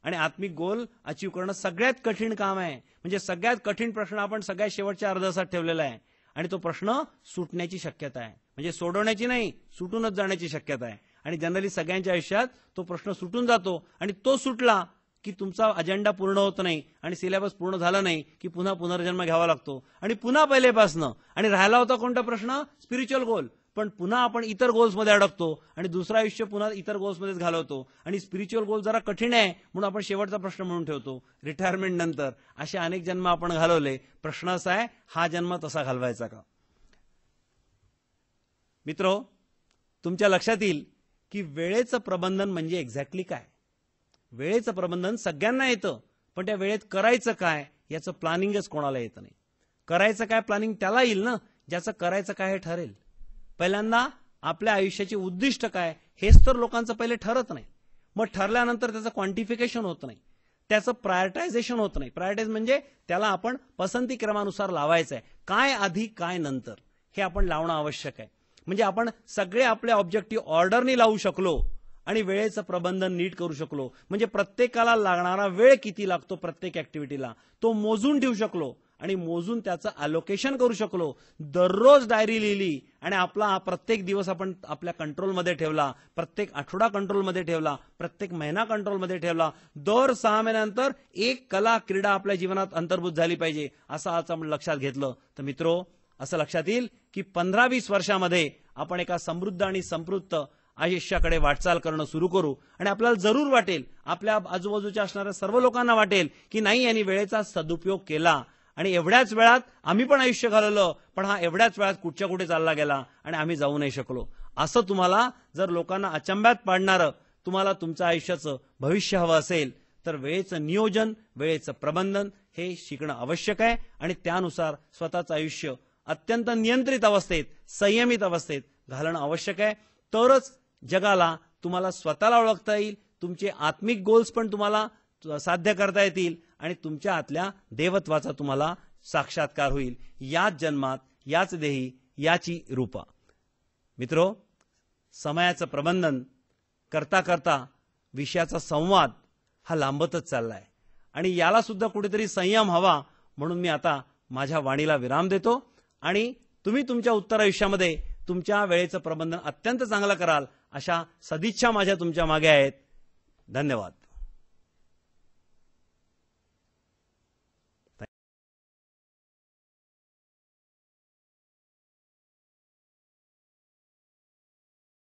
आणि आत्मिक गोल अचीव्ह करणं सगळ्यात कठीण काम आहे. म्हणजे सगळ्यात कठीण प्रश्न आपण सगळ्यात शेवटच्या अर्ध्यासाठी ठेवलेला आहे. आणि तो प्रश्न सुटण्याची शक्यता आहे, म्हणजे सोडवण्याची नाही, सुटूनच जाण्याची शक्यता आहे. आणि जनरली सगळ्यांच्या आयुष्यात तो प्रश्न सुटून जातो. आणि तो सुटला की तुमचा अजेंडा पूर्ण होत नाही आणि सिलेबस पूर्ण झाला नाही की पुन्हा पुनर्जन्म घ्यावा लागतो आणि पुन्हा पहिलेपासनं. आणि राहिला होता कोणता प्रश्न? स्पिरिच्युअल गोल. पण पुन्हा आपण इतर गोल्समध्ये अडकतो आणि दुसरं आयुष्य पुन्हा इतर गोल्समध्येच घालवतो. आणि स्पिरिच्युअल गोल जरा कठीण आहे म्हणून आपण शेवटचा प्रश्न म्हणून ठेवतो, रिटायरमेंट नंतर. असे अनेक जन्म आपण घालवले. प्रश्न असा आहे, हा जन्म तसा घालवायचा का? मित्रो, तुमच्या लक्षात येईल की वेळेचं प्रबंधन म्हणजे एक्झॅक्टली काय. वेळेचं प्रबंधन सगळ्यांना येतं, पण त्या वेळेत करायचं काय याचं प्लॅनिंगच कोणाला येत नाही. करायचं काय प्लॅनिंग त्याला येईल ना ज्याचं करायचं काय हे ठरेल. पहिल्यांदा आपल्या आयुष्याचे उद्दिष्ट काय हेच तर लोकांचं पहिले ठरत नाही. मग ठरल्यानंतर त्याचं क्वांटिफिकेशन होत नाही, त्याचं प्रायोरिटायझेशन होत नाही. प्रायोरिटाइज म्हणजे त्याला आपण पसंती क्रमानुसार लावायचं आहे. काय आधी काय नंतर हे आपण लावणं आवश्यक आहे. म्हणजे आपण सगळे आपले ऑब्जेक्टिव्ह ऑर्डरनी लावू शकलो आणि वेळेचं प्रबंधन नीट करू शकलो. म्हणजे प्रत्येकाला लागणारा वेळ किती लागतो प्रत्येक ऍक्टिव्हिटीला तो मोजून ठेवू शकलो आणि मोजून त्याचं अलोकेशन करू शकलो. दररोज डायरी लिहिली आणि आपला प्रत्येक दिवस आपण आपल्या कंट्रोलमध्ये ठेवला, प्रत्येक आठवडा कंट्रोलमध्ये ठेवला, प्रत्येक महिना कंट्रोलमध्ये ठेवला. दर 6 महिन्यानंतर एक कला क्रीडा आपल्या जीवनात अंतर्भूत झाली पाहिजे असं आज आपण लक्षात घेतलं तर मित्रो, असं लक्षात येईल की 15-20 वर्षामध्ये आपण एका समृद्ध आणि संपृक्त आयुष्याकडे वाटचाल करणं सुरू करू. आणि आपल्याला जरूर वाटेल, आपल्या आजूबाजूच्या असणाऱ्या सर्व लोकांना वाटेल की नाही यांनी वेळेचा सदुपयोग केला आणि एवढ्याच वेळात आम्ही पण आयुष्य घालवलं, पण हा एवढ्याच वेळात कुठच्या कुठे चालला गेला आणि आम्ही जाऊ नाही शकलो. असं तुम्हाला जर लोकांना अचंब्यात पाडणारं तुम्हाला तुमचं आयुष्याचं भविष्य हवं असेल तर वेळेचं नियोजन, वेळेचं प्रबंधन हे शिकणं आवश्यक आहे. आणि त्यानुसार स्वतःचं आयुष्य अत्यंत नियंत्रित अवस्थेत, संयमित अवस्थेत घालणं आवश्यक आहे. तरच जगाला तुम्हाला स्वतःला ओळखता येईल, तुमचे आत्मिक गोल्स पण तुम्हाला साध्य करता येतील आणि तुमच्या आतल्या देवत्वाचा तुम्हाला साक्षात्कार होईल. याच जन्मात, याच देही, याची रूपा. मित्रो, समयाचं प्रबंधन करता करता विषयाचा संवाद हा लांबतच चाललाय आणि याला सुद्धा कुठेतरी संयम हवा. म्हणून मी आता माझ्या वाणीला विराम देतो आणि तुम्ही तुमच्या उत्तर आयुष्यामध्ये तुमच्या वेळेचं प्रबंधन अत्यंत चांगलं कराल अशा सदिच्छा माझ्या तुमच्या मागे आहेत. धन्यवाद.